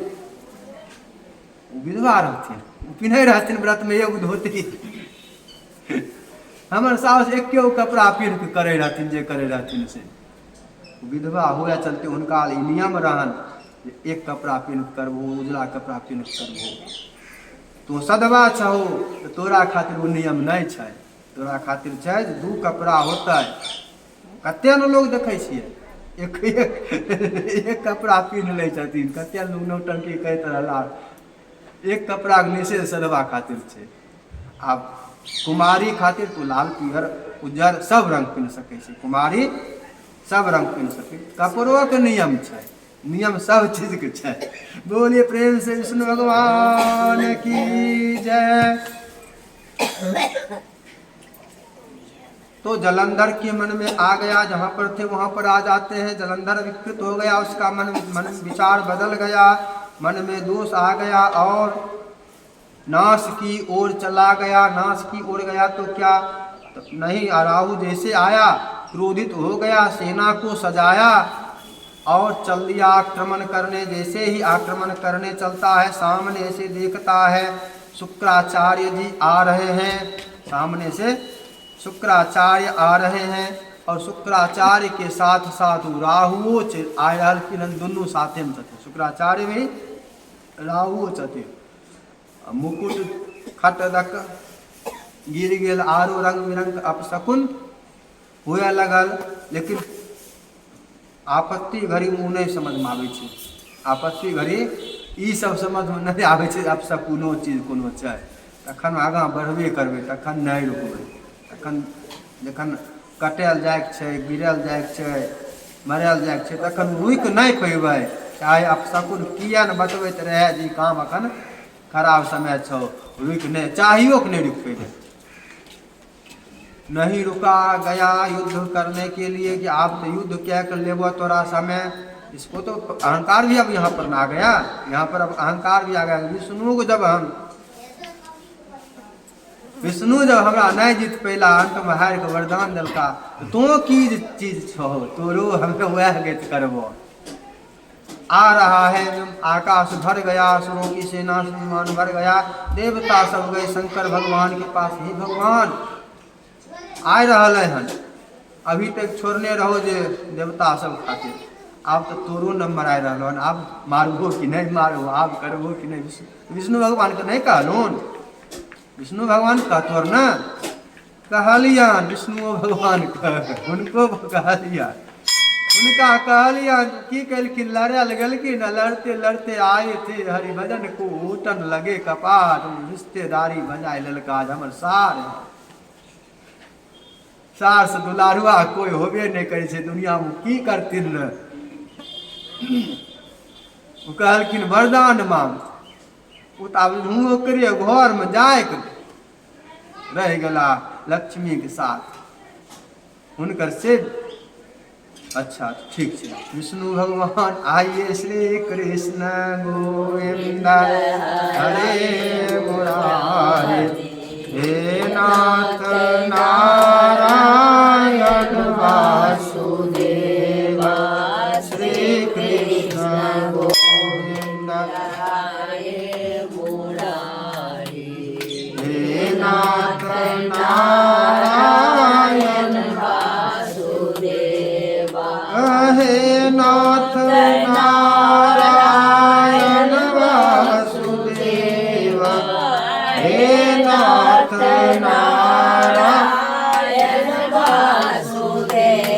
विधवा रहथिन, पिन्हे रहथिन व्रत में एगो धोती। हमर सास एके गो कपड़ा पिन्ह के करे रहथिन, जे करे रहथिन से विधवा हुए चलते उनका ई नियम रहन एक कपड़ा पिन्ह करबो, उजला कपड़ा पिन्ह करबो। तो सदवा छहो तो तोरा खातिर वो नियम नहीं छै, तोरा खातिर छै दू कपड़ा होता है। कते न लोग देखे छियै एक कपड़ा पिन्ह ले छथिन, कते लोग नौटंकी कहते रहला। एक कपड़ा के निषेध सदवा खातिर छै। आब कुमारी खातिर तो लाल पियर उज्जर सब रंग पिन्ह सकै छै, कुमारी सब रंग पिन्ह सकै। कपड़ों के नियम छै, नियम सब चीज के छै। बोलिए प्रेम से विष्णु भगवान की जय। तो जलंधर के मन में आ गया, जहाँ पर थे वहाँ पर आ जाते हैं। जलंधर विकृत हो गया, उसका मन विचार बदल गया, मन में दोष आ गया और नाश की ओर चला गया। नाश की ओर गया तो क्या तो नहीं, राहु जैसे आया क्रोधित हो गया, सेना को सजाया और चल दिया आक्रमण करने। जैसे ही आक्रमण करने चलता है, सामने से देखता है शुक्राचार्य जी आ रहे हैं, सामने से शुक्राचार्य आ रहे हैं और शुक्राचार्य के साथ साथ राहु आयल किरण दोनों साथे में थे। शुक्राचार्य भी राहु थे। मुकुट खटदक गिर गेल, आरो रंग बिरंग अपशकुन हुए लगल। लेकिन आपत्ति घड़ी मुँह नहीं समझ में आबै छै, आपत्ति घड़ी ई सब समझ में नहीं आबै छै। अपशकुनो चीज कोनो छै तखन आगाँ बढ़बे करबै, तखन नहीं रुकबै। तखन जखन कटायल जाइके छै, गिरल जाइके छै, मरायल जाइके छै, तखन रुकि नहीं पेबै। चाहे अपशकुन किया न बतबैत रहे जे काम अखन खराब समय छो, रुकि नहीं चाहियो कि नहीं रुकि पेबै। नहीं रुका गया युद्ध करने के लिए कि आप तो युद्ध क्या कर लेबो तोरा समय। इसको तो अहंकार भी अब यहाँ पर ना आ गया, यहाँ पर अब अहंकार भी आ गया। विष्णु को जब हमरा नहीं जीत पैला, अंत में हार के वरदान दिलका, तो की चीज छो तोरो हमें वह गति करबो। आ रहा है आकाश भर गया, असुरों की सेना से विमान भर गया, देवता सब गए शंकर भगवान के पास। ही भगवान आ रहा है, अभी तक छोड़ने रहो जे देवता सब खातिर, आप तो तोरो नंबर आ रहा है, आप मारबो कि नहीं मारबो, आप करबो कि नहीं। विष्णु भगवान के नहीं कहलोन, विष्णु भगवान कहतोर ना कहलियान, विष्णु भगवान उनको कहलिया, उनका कहलिया की कलखिन, लड़े लगलखिन, लड़ते लड़ते आए थे हरिभजन को उठन लगे कपाट, रिश्तेदारी बजाय ललका हमर सार सार से दुलारुआ कोई होबे नहीं करे छे दुनिया में, की करथिन न। वो कहलखिन वरदान मांग, वो तो करे घर में जाए रह गला लक्ष्मी के साथ उनकर से। अच्छा ठीक है। विष्णु भगवान आइए श्री कृष्ण गोविंद हरे मुरारी, हे नाथ नारायण वासुदेवा, श्री कृष्ण गोविंद हरे मुरारी, हे नाथ नारायण वासुदेवा, हे नाथ नारायण वासुदेवा, हे नाथ नारायण वासुदेवा।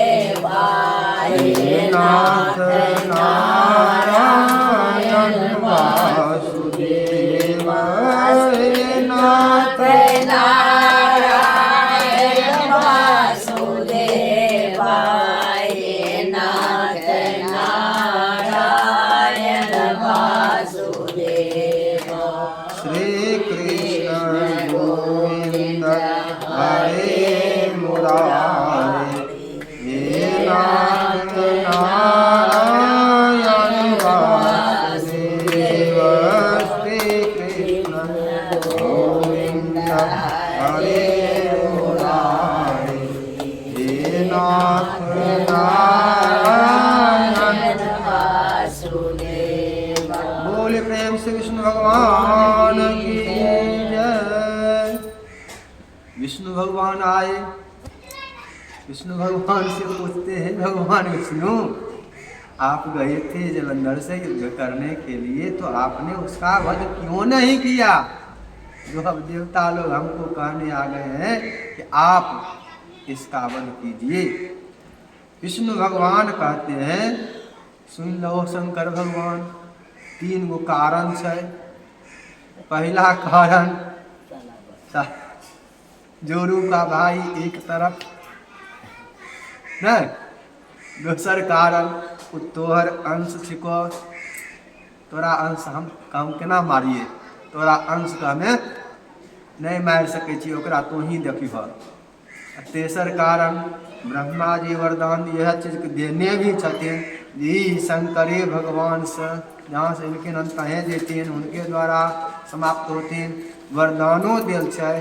गोविंद हरे मुरारी हे नाथ नारायण वासुदेव। बोले प्रेम से विष्णु भगवान की जय। विष्णु भगवान आए, विष्णु भगवान से पूछते हैं, भगवान विष्णु आप गए थे जलंधर से युद्ध करने के लिए, तो आपने उसका वध क्यों नहीं किया? जो अब देवता लोग हमको कहने आ गए हैं कि आप इसका वध कीजिए। विष्णु भगवान कहते हैं, सुन लो शंकर भगवान, 3 गो कारण है। पहला कारण, जोरू का भाई एक तरफ नहीं, दूसर कारण तोहर अंश छिको, तोरा अंश हम केना मारिए, तोरा अंश के हमें नहीं मार सकै छी, ओकरा तो ही देखिह। तेसर कारण, ब्रह्मा जी वरदान यह चीज के देने भी छथिन जी, शंकरे भगवान से जहाँ से इनके अंतः देथिन उनके द्वारा समाप्त होथिन, वरदानो देल छै।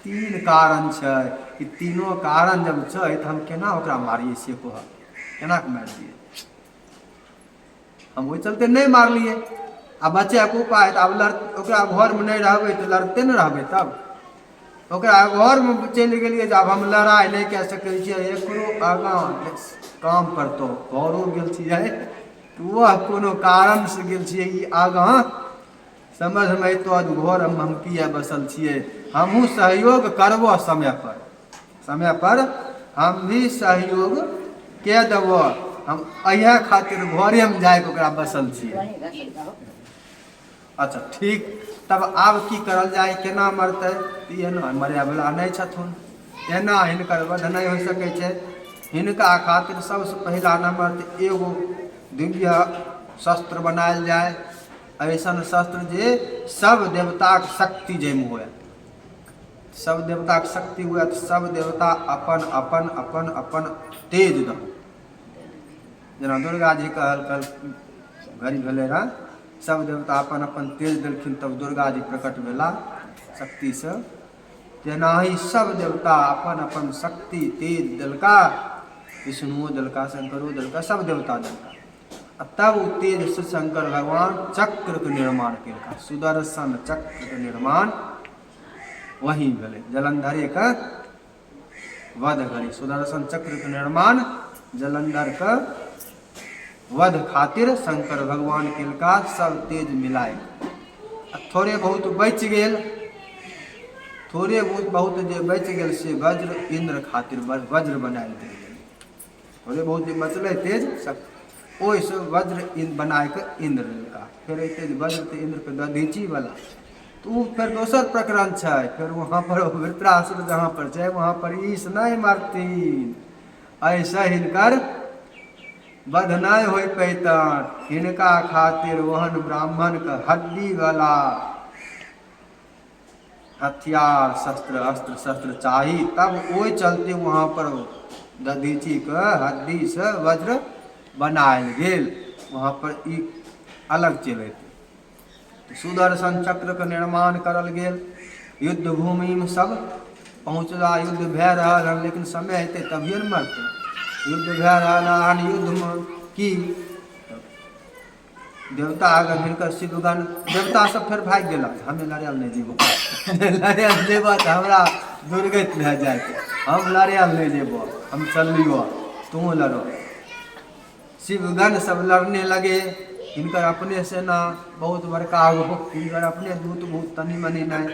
3 कारण छै, ई तीनों कारण जब छै तो हम केना ओकरा मारिए से कह, केना के मार दिए? हम ओहि चलते नहीं मारलिए। आ बचे के उपाय, अब ओकरा घर में नहीं रहबै तो लड़ते न रहबै, तब ओकरा घर में चलि गेलिए, जब हम लड़ाई नहीं कह सकै छियै, एकरो आगाँ काम करतो घरो गेल छियै, वह कोनो कारण से गेल छियै, ई आगाँ समझ में अयतो घर में हम किया बसल छियै, हमहूँ सहयोग करबो समय पर, समय पर हम भी सहयोग के देबो। हम अहिया खातिर घरे में जाके ओकरा बसल छियै। अच्छा ठीक, तब आब की करल जाए, केना मरतै? एना मरै वाला नहीं छथुन, एना हिनकर वध नहीं हो सकै छै। हिनका खातिर सबसे पहला नंबर तऽ एगो दिव्य शस्त्र बनायल जाए, ऐसन शस्त्र जे सब देवताक शक्ति जाहिमे हुए, सब देवताक शक्ति हुए, तो सब देवता अपन अपन अपन अपन तेज दो। जेना दुर्गा जी कहल घड़ी भेले रहा, सब देवता अपन अपन तेज देलखिन, तब दुर्गा जी प्रकट भेला शक्ति से। तेना ही सब देवता अपन अपन शक्ति तेज देलका, विष्णुओ देलका, शंकरो देलका, सब देवता देलका। तब उ तेज से शंकर भगवान चक्र के निर्माण केलका, सुदर्शन चक्र के निर्माण वही भेले जलंधरे का वध घड़ी। सुदर्शन चक्र के निर्माण जलंधर का वध खातिर शंकर भगवान केलका, सब तेज मिलाए। थोड़े बहुत बच गेल, थोड़े बहुत जे बच गेल से वज्र इंद्र खातिर वज्र बनायल गेल। थोड़े बहुत जे बचले तेज सब ओहि से वज्र बनाए के इंद्र लेलका। फिर तेज वज्र ते इंद्र के दधीची वाला, तो फिर दोसर प्रकरण छै। फिर वहाँ पर वृत्रासुर जहाँ पर छै वहाँ पर ईस नहीं मारतीन, ऐसा हिनकर वध नहीं हो पैतन। हिनका खातिर वहन ब्राह्मण के हड्डी वाला हथियार शस्त्र अस्त्र शस्त्र चाहिए, तब वो चलते वहाँ पर दधीची के हड्डी से वज्र बनायल गेल। वहाँ पर ई अलग चले, सुदर्शन चक्र के निर्माण करल गेल। युद्ध भूमि में सब पहुँचला, युद्ध भै रहल हन, लेकिन समय अयते तभिए न मरते। युद्ध भै रहल हन, युद्ध में की देवता अगर हिनकर शिवगण देवता सब फिर भाग गेला, हमें लड़ायल नहीं जेबो, लड़ायल जेबो तो हमरा दुर्गति भै जाए, हम लड़ायल नहीं जेबो, हम चलियो तू लड़ो। शिवगण सब लड़ने लगे, इनकर अपने सेना बहुत बड़का हो, इनकर अपने दूत बहुत तनी मनी नहीं।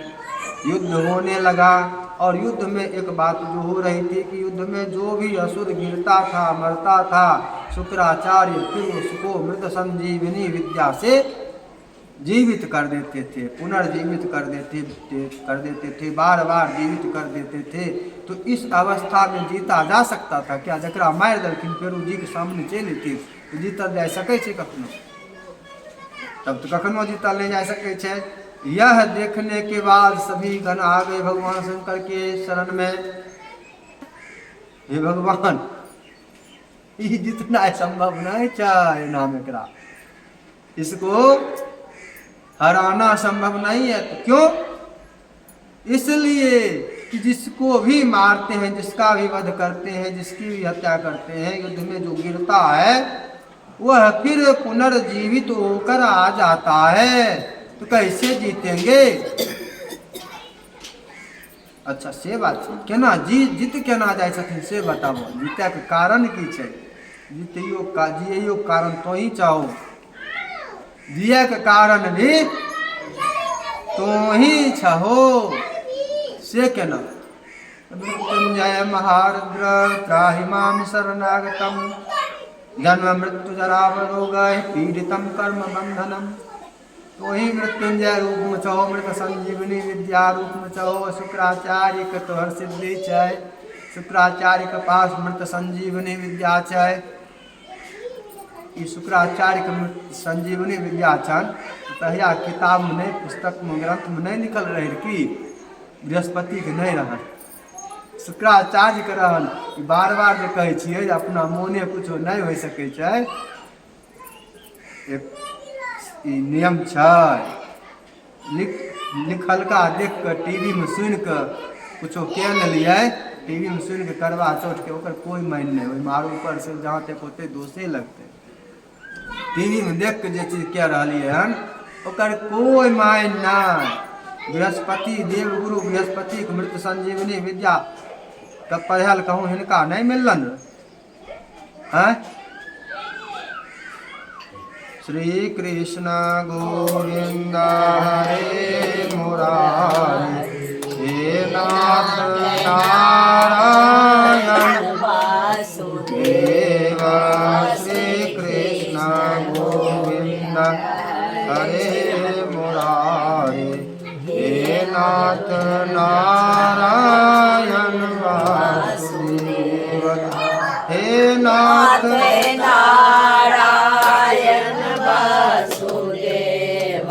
युद्ध होने लगा, और युद्ध में एक बात जो हो रही थी कि युद्ध में जो भी असुर गिरता था मरता था, शुक्राचार्य फिर उसको मृत संजीवनी विद्या से जीवित कर देते थे, पुनर्जीवित कर देते थे, बार बार जीवित कर देते थे। तो इस अवस्था में जीता जा सकता था क्या? जकरा मार देलखिन फेर जी के सामने चलि अयथिन तो जीतल जा सकै छै कखनो? तब तो कखनो जीतल नहीं जा सकै छै। यह देखने के बाद सभी गण आ गए भगवान शंकर के शरण में। हे भगवान, ये जितना संभव नहीं है नाम एकरा, इसको हराना संभव नहीं है। तो क्यों? इसलिए कि जिसको भी मारते हैं, जिसका भी वध करते हैं, जिसकी भी हत्या करते हैं, युद्ध में जो गिरता है वह फिर पुनर्जीवित होकर आ जाता है। तो कैसे जीतेंगे? अच्छा से बात केना जीत केना जाय छथिन से बताबो। जीतै के कारण की छै? जियैयो कारण तो ही चाहो, जियै के कारण भी तो ही चाहो। से केना? मृत्युंजय महारुद्र त्राहि मां शरणागतम जन्म मृत्यु जरा रोग पीड़ितम कर्म बंधनम। तो ही मृत्युंजय रूप में चाहो, मृत संजीवनी विद्या रूप में चाहो। शुक्राचार्य के तोहर सिद्धि छै, शुक्राचार्य के पास मृत संजीवनी विद्या छै। ई शुक्राचार्य के संजीवनी विद्या छन तहिया किताब में नहीं, पुस्तक में, ग्रंथ में नहीं लिखल रहे कि बृहस्पति के नहीं रहल, शुक्राचार्य के रहल। बार बार जो कहे छियै अपना मोने कुछ नहीं हो सके छै, एक नियम छै। लिखलका देख कर टीवी में सुन कर कुछो के लिए, टीवी में सुन के करवा चौथ के ओकर कोई मान नहीं हो, मारू ऊपर से जहाँ तक होते दोषे लगते। टीवी में देख के जे चीज कह रही हन ओकर कोई मान नहीं। बृहस्पति देवगुरु बृहस्पति के मृत संजीवनी विद्या तब पढ़ल कहूँ हिनका नहीं मिलन है। श्री कृष्ण गोविंद हरे मुरारी हे नाथ नारायण वासुदेव। श्री कृष्ण गोविंद हरे मुरारी हे नाथ नारायण वासुदेव। हे नाथ नारायण वासुदेव।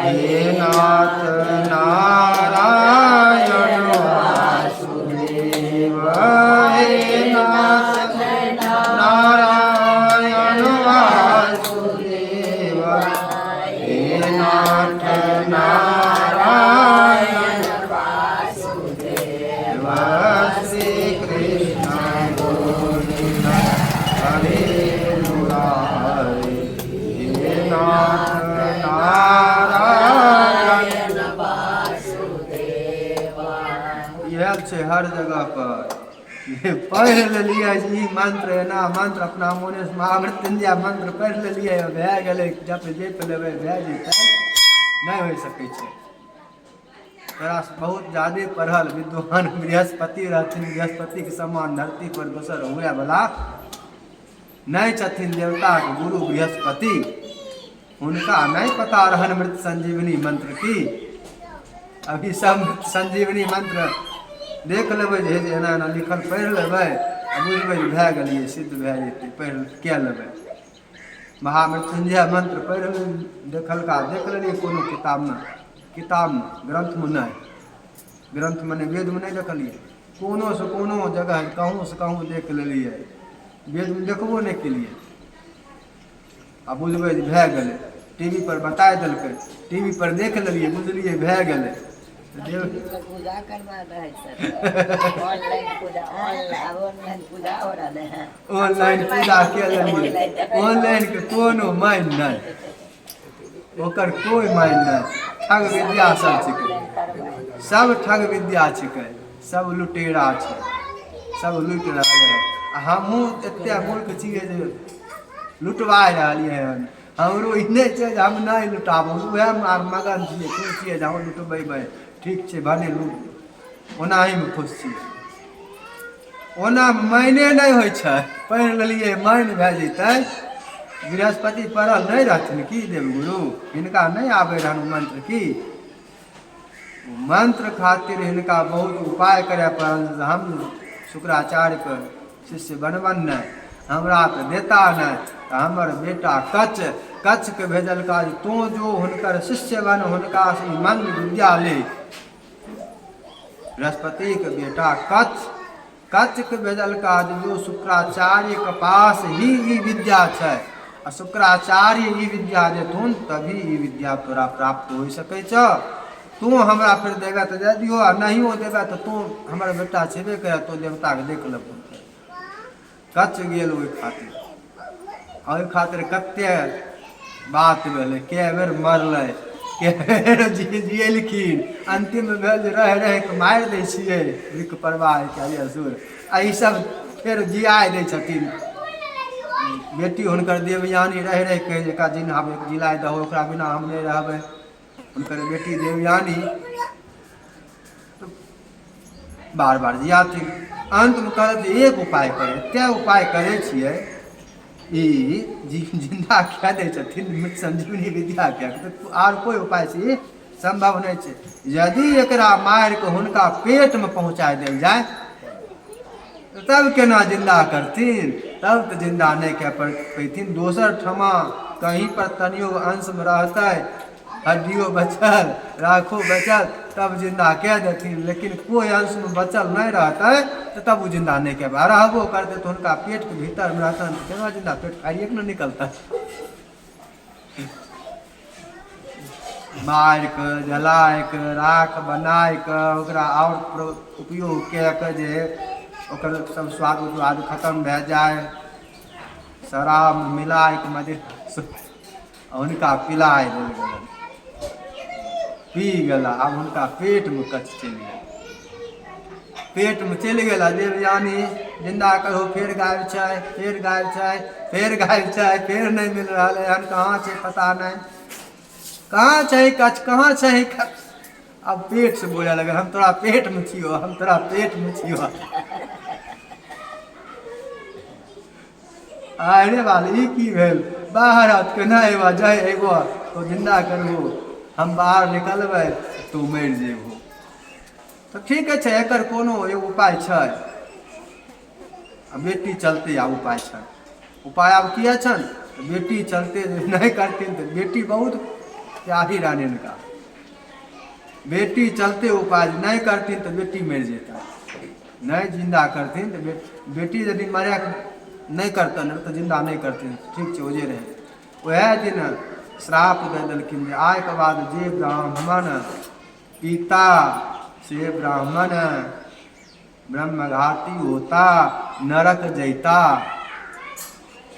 हे नाथ नारायण वासुदेव। हे नाथ नारायण वासुदेव। हे नाथ नारायण वासुदेव। श्री कृष्ण गोविंद हरे मुरारी हे नाथ नारायण वासुदेव। यह छै हर जगह पर ये पढ़ लिया जी मंत्र है ना, मंत्र अपना मोने से महामृत्युंजय मंत्र पढ़ लिया भए गेलै, जप जप लेबै भए जेतै, नहीं हो सकै छै। तोरा बहुत ज्यादा पढ़ल विद्वान बृहस्पति रहथिन, बृहस्पति के समान धरती पर दोसर हुए वाला नहीं छथिन। देवता के गुरु बृहस्पति, उनका नहीं पता रहन मृत संजीवनी मंत्र की। अभी सब मृत संजीवनी मंत्र देख लेबै जे एना एना लिखल पढ़ि लेबै आ बुझबै जे भए गेलियै, सिद्ध भए जेतै, पढ़ि कए लेबै। महामृत्युंजय मंत्र पढ़ि देखलका देख लेलियै कोनो किताब में ग्रंथ में नहीं, ग्रंथ में नहीं, वेद में नहीं देखलियै, कोनो से कोनो जगह कहूँ से कहूँ देख लेलियै, वेद में देखबो नहीं केलियै। आ बुझबै जे भए गेलै, टीवी पर बता देलकै, टीवी पर देख लेलियै बुझलियै भए गेलै। पूजा करवा रहे ऑनलाइन पूजा, ऑनलाइन पूजा हो रहा है। ऑनलाइन पूजा के लिए ऑनलाइन के कोनो मान नहीं, ओकर कोई मान नहीं। ठग विद्या सब छिकै, सब ठग विद्या छिकै, सब लुटेरा छै, सब लुटि रहल है। हमहूँ एते मूर्ख छियै जे लुटवा रहलियै हन। हमरो ई नहीं छै जे हम नहीं लुटाबू, उएह मगन छियै, खुश छियै जे हम लुटबेबै। ठीक छै भने लूट, ओनाही में खुश छियै। ओना मायने नहीं होइ छै, पढ़ि लेलियै माइन भए जेतै। बृहस्पति पढ़ल नहीं रहथिन की देवगुरु, हिनका नहीं आबै रहन मंत्र की। मंत्र खातिर हिनका बहुत उपाय करे पड़ल। हम शुक्राचार्य के शिष्य बनबन नहीं, हमरा तो देता नहीं। तो हमर बेटा कच्छ के भेजल का तो जो हुनकर शिष्य बन, हुनका से मंत्र विद्या ले। बृहस्पति के बेटा कच्छ के भेजल का जो शुक्राचार्य के पास ही विद्या छै। आ शुक्राचार्य ई विद्या देथुन तभी ई विद्या तोरा प्राप्त हो सकै छ। तू हमरा फिर देगा तो दे दियो, आ नहीं हो देगा तो तू हमर बेटा छेबे करे, तो देवता के देख लेबो। कच गेल ओहि खातिर, ओहि खातिर कते बात भेलै, के बेर मरलै, के बेर जिएलखिन, अंतिम भेल जे रह रह के मारि दै छियै विक प्रवाह के असुर, आ ई सब फेर जियाइ दै छथिन। बेटी हुनकर देवयानी रह रह के जेकरा जिलाइ दहो, ओकरा बिना हम नहीं रहबै। हुनकर बेटी देवयानी बार बार जियाथिन। अंत में कहत एक उपाय करे, क्या उपाय करे छियै, ई जिंदा कए दै छथिन मृत संजीवनी विद्या के, आर कोई उपाय से संभव नहीं छै। यदि एकरा मारि के हुनका पेट में पहुंचा देल जाए तब केना जिंदा करथिन, तब तो जिंदा नहीं कह पैथिन। दोसर ठमा कहीं पर तनियो अंश में रहते, हड्डियों बचल, राखो बचल, तब जिंदा कह देथिन। लेकिन कोई अंश में बचल नहीं रहते तो तब वो जिंदा नहीं कह पा। रहबो करते तो उनका पेट के भीतर में रहता तो केना जिंदा, पेट खाइए के न निकलता। मार के जलाय के राख बनाय के ओकरा और उपयोग के जे ओकर सब स्वाद खत्म भए जाए, शराब मिलाय के मदिरा हुनका पिलाय देल गेल, पी गेला। आब हुनका पेट में कच चलि गेल, पेट में चलि गेला। देवयानी जिंदा करो, फेर गायब छै, फेर गायब छै, फेर गायब छै, फेर नहीं मिल रहा है, कहाँ छै पता नहीं, कहाँ छै कच, कहाँ छै कच। अब पेट से बोले लगे, हम तोरा पेट में छियो, हम तोरा पेट में छियो। अरे वाली की भेल, बाहर आत के नहीं एबा, जाए एबो तो जिंदा करबो, हम बाहर निकलबै तो मरि जेबो। तो ठीक है, एकर कोनो एगो उपाय छै, बेटी चलते आ उपाय छै। उपाय आब किया छन, बेटी चलते नहीं करथिन तो बेटी बहुत प्यारी रानी का, बेटी चलते उपाय नहीं करथिन तो बेटी मर जेता, नहीं जिंदा करथिन तो बेटी यदि मरे नहीं करतन तो जिंदा नहीं करथिन। ठीक छै, ओजे रहे। वह दिन श्राप दे देलखिन जे आय के बाद जे ब्राह्मण पिता से ब्राह्मण ब्रह्मघाती होता, नरक जैता।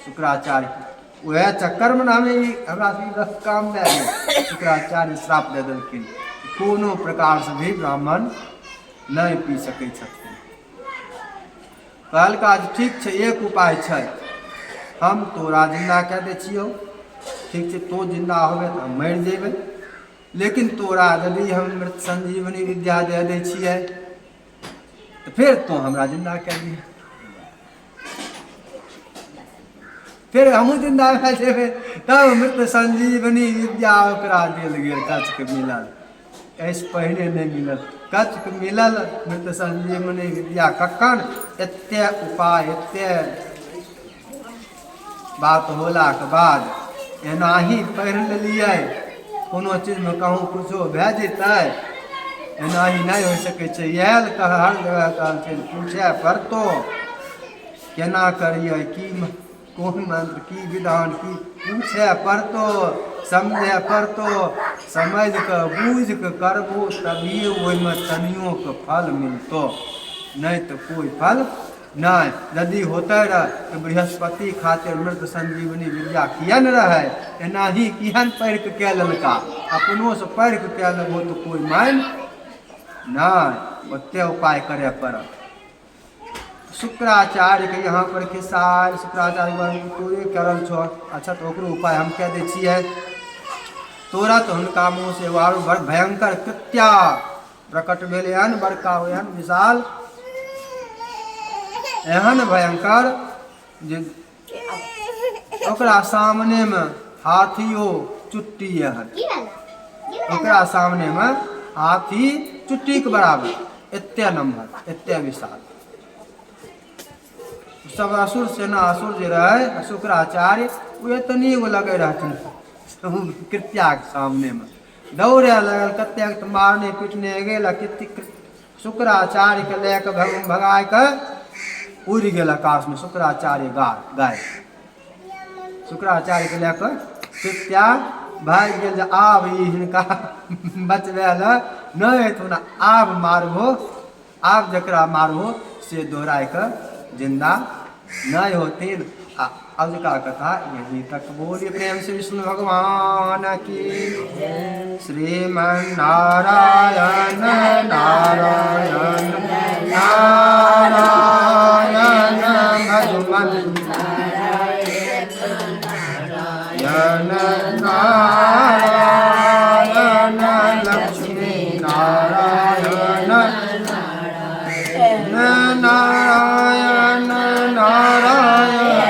शुक्राचार्य वह चक्कर में हमें हमरा काम में शुक्राचार्य श्राप दे देलखिन, कोनो प्रकार से भी ब्राह्मण नहीं पी सकै छथिन। कहलका ठीक छै, एक उपाय छै, हम तोरा जिंदा कह दे छियो, ठीक छै, तो जिंदा होबे तो हम मरि जेबै, लेकिन तोरा यदि हम मृत संजीवनी विद्या दे दै छियै तो फिर तो हमरा जिंदा कह दिए, फिर हमहूँ जिंदा भए जेबै। तब मृत संजीवनी विद्या ओकरा देल गेल, कच्छ के मिलल, ऐसे पहले नहीं मिलल। कच्छ के मिलल मृत संजीवनी विद्या कखन, एते उपाय एते बात होला के बाद एना ही पढ़ लेलिए, कोनो चीज में कहूँ कुछो भए जेतै, एना ही नहीं हो सकै छै। इएह कह हर जगह कहल छै, पूछे पड़तो केना करिए, की कोन मंत्र की विधान की पूछे पड़तो, समझे पड़तो, समझ के बूझ के करबो तभी ओहिमे तनियो के फल मिलतो, नहीं तो कोई फल नहीं। यदि होते रह तो बृहस्पति खातिर मृत संजीवनी विद्या कियन रहे, एना ही किहन पढ़ के कह लेलका, अपनों से पढ़ के कह लेबो तो कोई मान नहीं, ओते उपाय करे पड़त। शुक्राचार्य के यहाँ पर खिस्सा, शुक्राचार्य तू ये करल छो, अच्छा तो ओकरो उपाय हम कह दै छियै। तुरंत हुनका मुँह से वारु बड़ भयंकर कृत्या प्रकट भेल, एहन बड़का एहन विशाल एहन भयंकर जे ओकरा सामने में हाथियो चुट्टी एहन, ओकरा सामने में हाथी चुट्टी के बराबर, एते नम्हर एते विशाल। सब असुर सेना असुर जे रहे शुक्राचार्य वो तनी गो लगे रहथिन कृत्या के सामने में, दौड़े लगल, कते तो मारने पीटने गेल, शुक्राचार्य के लेके भगाय के उड़ गेल आकाश में। शुक्राचार्य गाय शुक्राचार्य के लेकर कृत्या भाग गेल जे आब ई हिनका बचबै लए नहि हेतुन, आब मारबो, आब जकरा मारबो से दोहराय कऽ जिंदा नहीं होतीन। अब का कथा यहीं तक। बोलिए प्रेम से विष्णु भगवान की। श्रीमन नारायण नारायण नारायण भगवन नारायण नारायण लक्ष्मी नारायण नारायण नारायण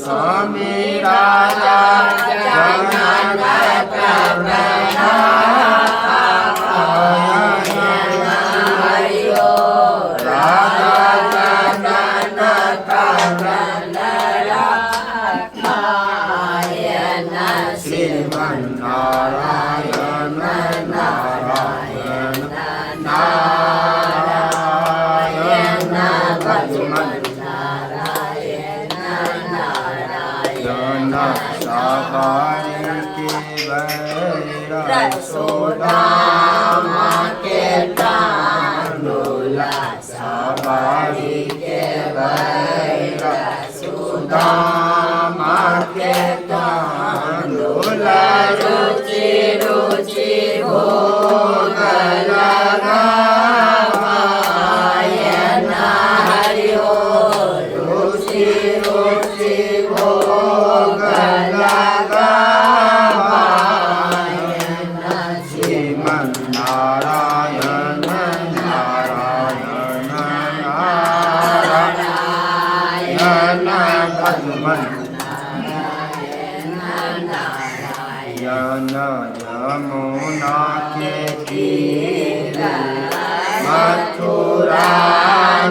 स्वामी राजा जनक श्रीमन्नारायण नारायण नारायण नारायण साबारी के बैरा सोदामा के तांडुला साबारी के बैरा सोदामा के तांडुला रुचि रुचि भोग लगायन हरि हो रुचि रुचि भोग लगायन श्रीमन्नारायण नारायण नारायण भगवन यमुना के तीर मथुरा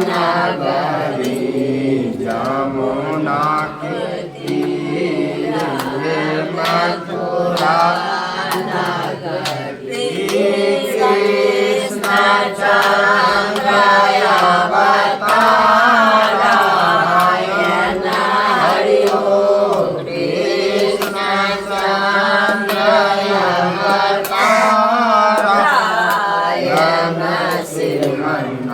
नगरी यमुना के तीर मथुरा नगरी कृष्ण चंद्र अवतारायण हरि हो कृष्ण चंद्र अवतारायण श्रीमन्नारायण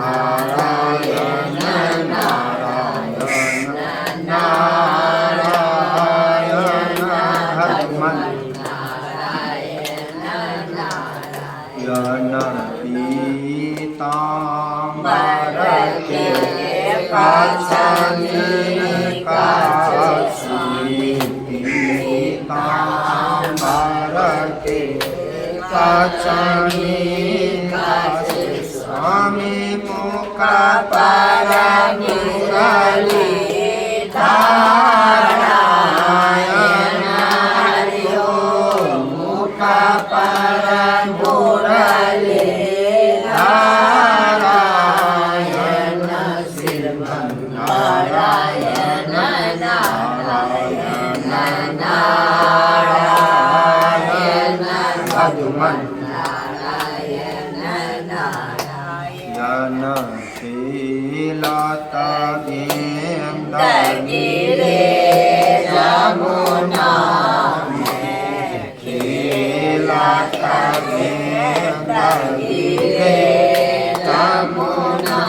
नारायण नारायण भगवन पीताम्बर के पीताम्बर के स्वामी मुख पर मुरली धारायण हरि हो मुख पर मुरली धारायण श्रीमन्नारायण नारायण नारायण भगवन शीलता गिरे यमुना में खिलता गिरे यमुना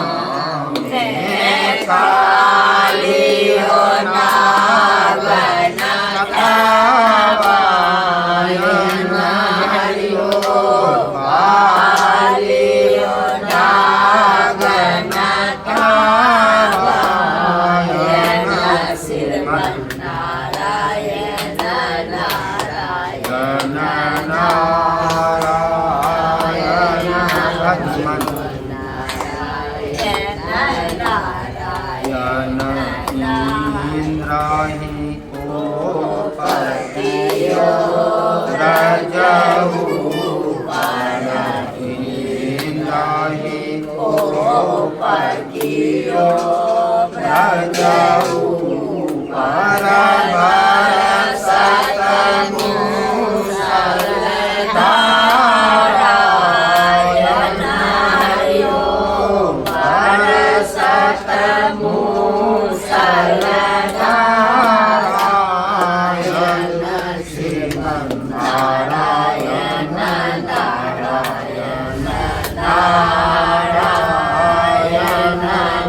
में काली हो नागन कावायन हरि हो काली हो नागन कावायन श्रीमन्नारायण नारायण नारायण भगवन इंद्राही को पतियो रजहु इंद्राही को पतियो रजहु पर धारायण हरि हो श्रीमन्नारायण नारायण नारायण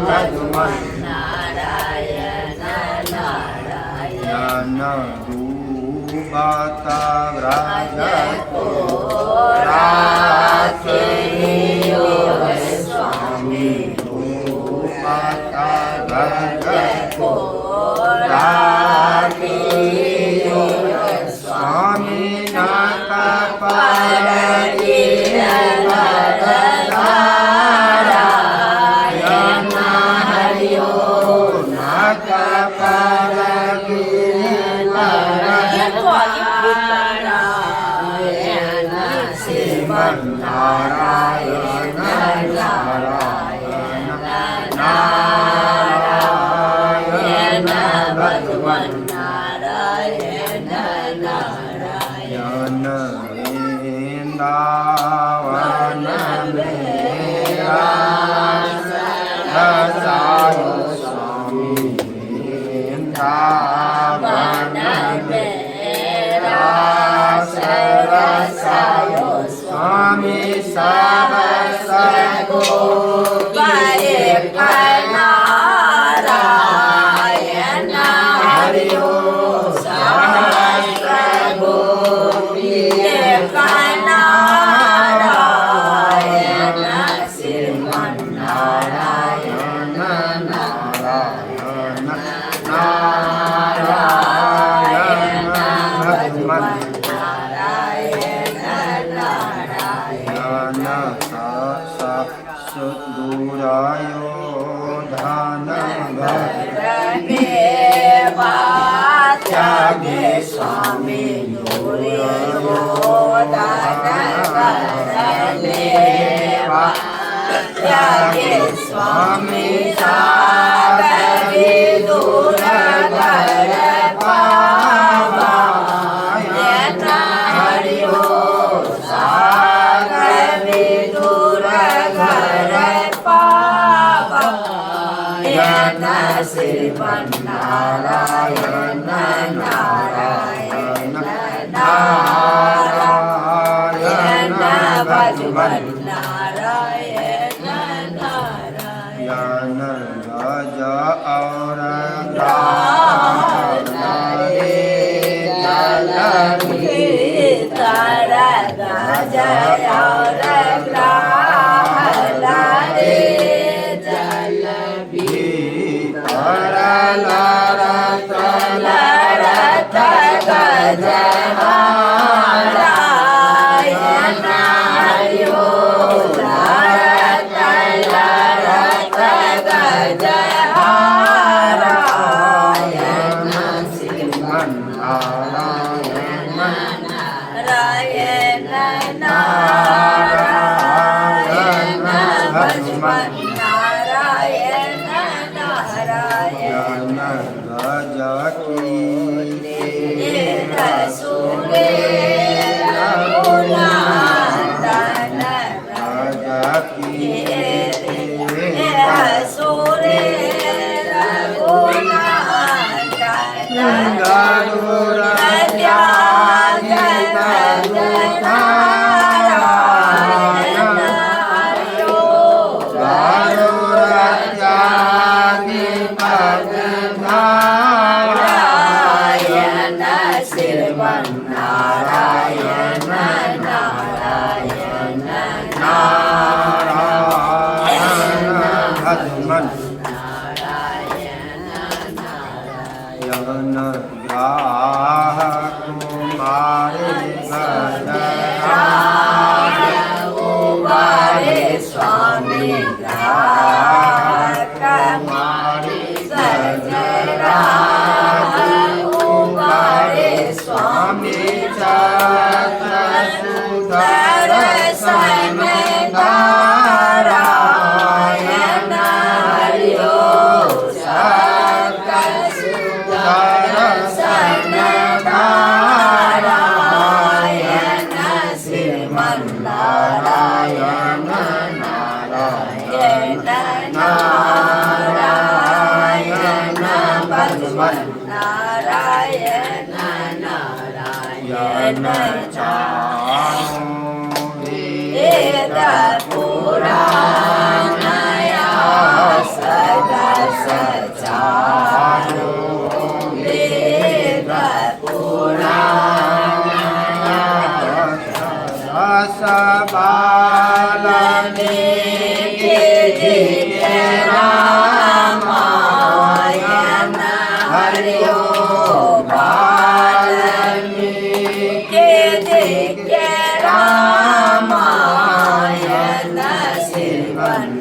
भगवन दूबता व्रज को राखियो स्वामी दूबता व्रज को राखी स्वामी नाका पर गिरधरनारायण हरि ओम नाका पर नारायण श्रीमन्नारायण नारायण नारायण भगवान नारायण नारायण वृंदावन मेरा रसायो स्वामी वृंदावन मेरा सरसायो स्वामी सहस गो पाए नारायण हरि ओम सहस्र गोपीए नारायण श्रीमन्नारायण नारायण नारायण भगवान नारायण नारायण सुदूरायो धन त्यागे स्वामी त्यागे स्वामी सागरी दूर घर पावायन हरि ओम सागरी दूर घर पावायन श्रीमन्नारायण नारायण नारायण भगवान नारायण नारायण राजा और तारा जय और ग्राहला रे जल भी लरत गज नारायण हरि ओम लरत गज नारायण श्रीमन्नारायण नारायण नारायण भगवान नारायण नारायण राजा की रसूले रघुनाथन राजा की रसूले रघुनाथन नारायण नारायण नारायण भगवान नारायण यवन ग्राह कुमारे उबारे स्वामी ग्राहक सजरा उबारे स्वामी दर्शन नारायण हरि ओम दर्शन नारायण श्रीमन्नारायण नारायण नारायण भगवान नारायण नारायण वेद पुराण सचारो वेद पुराण रसबालने रामायण श्रीमन्नारायण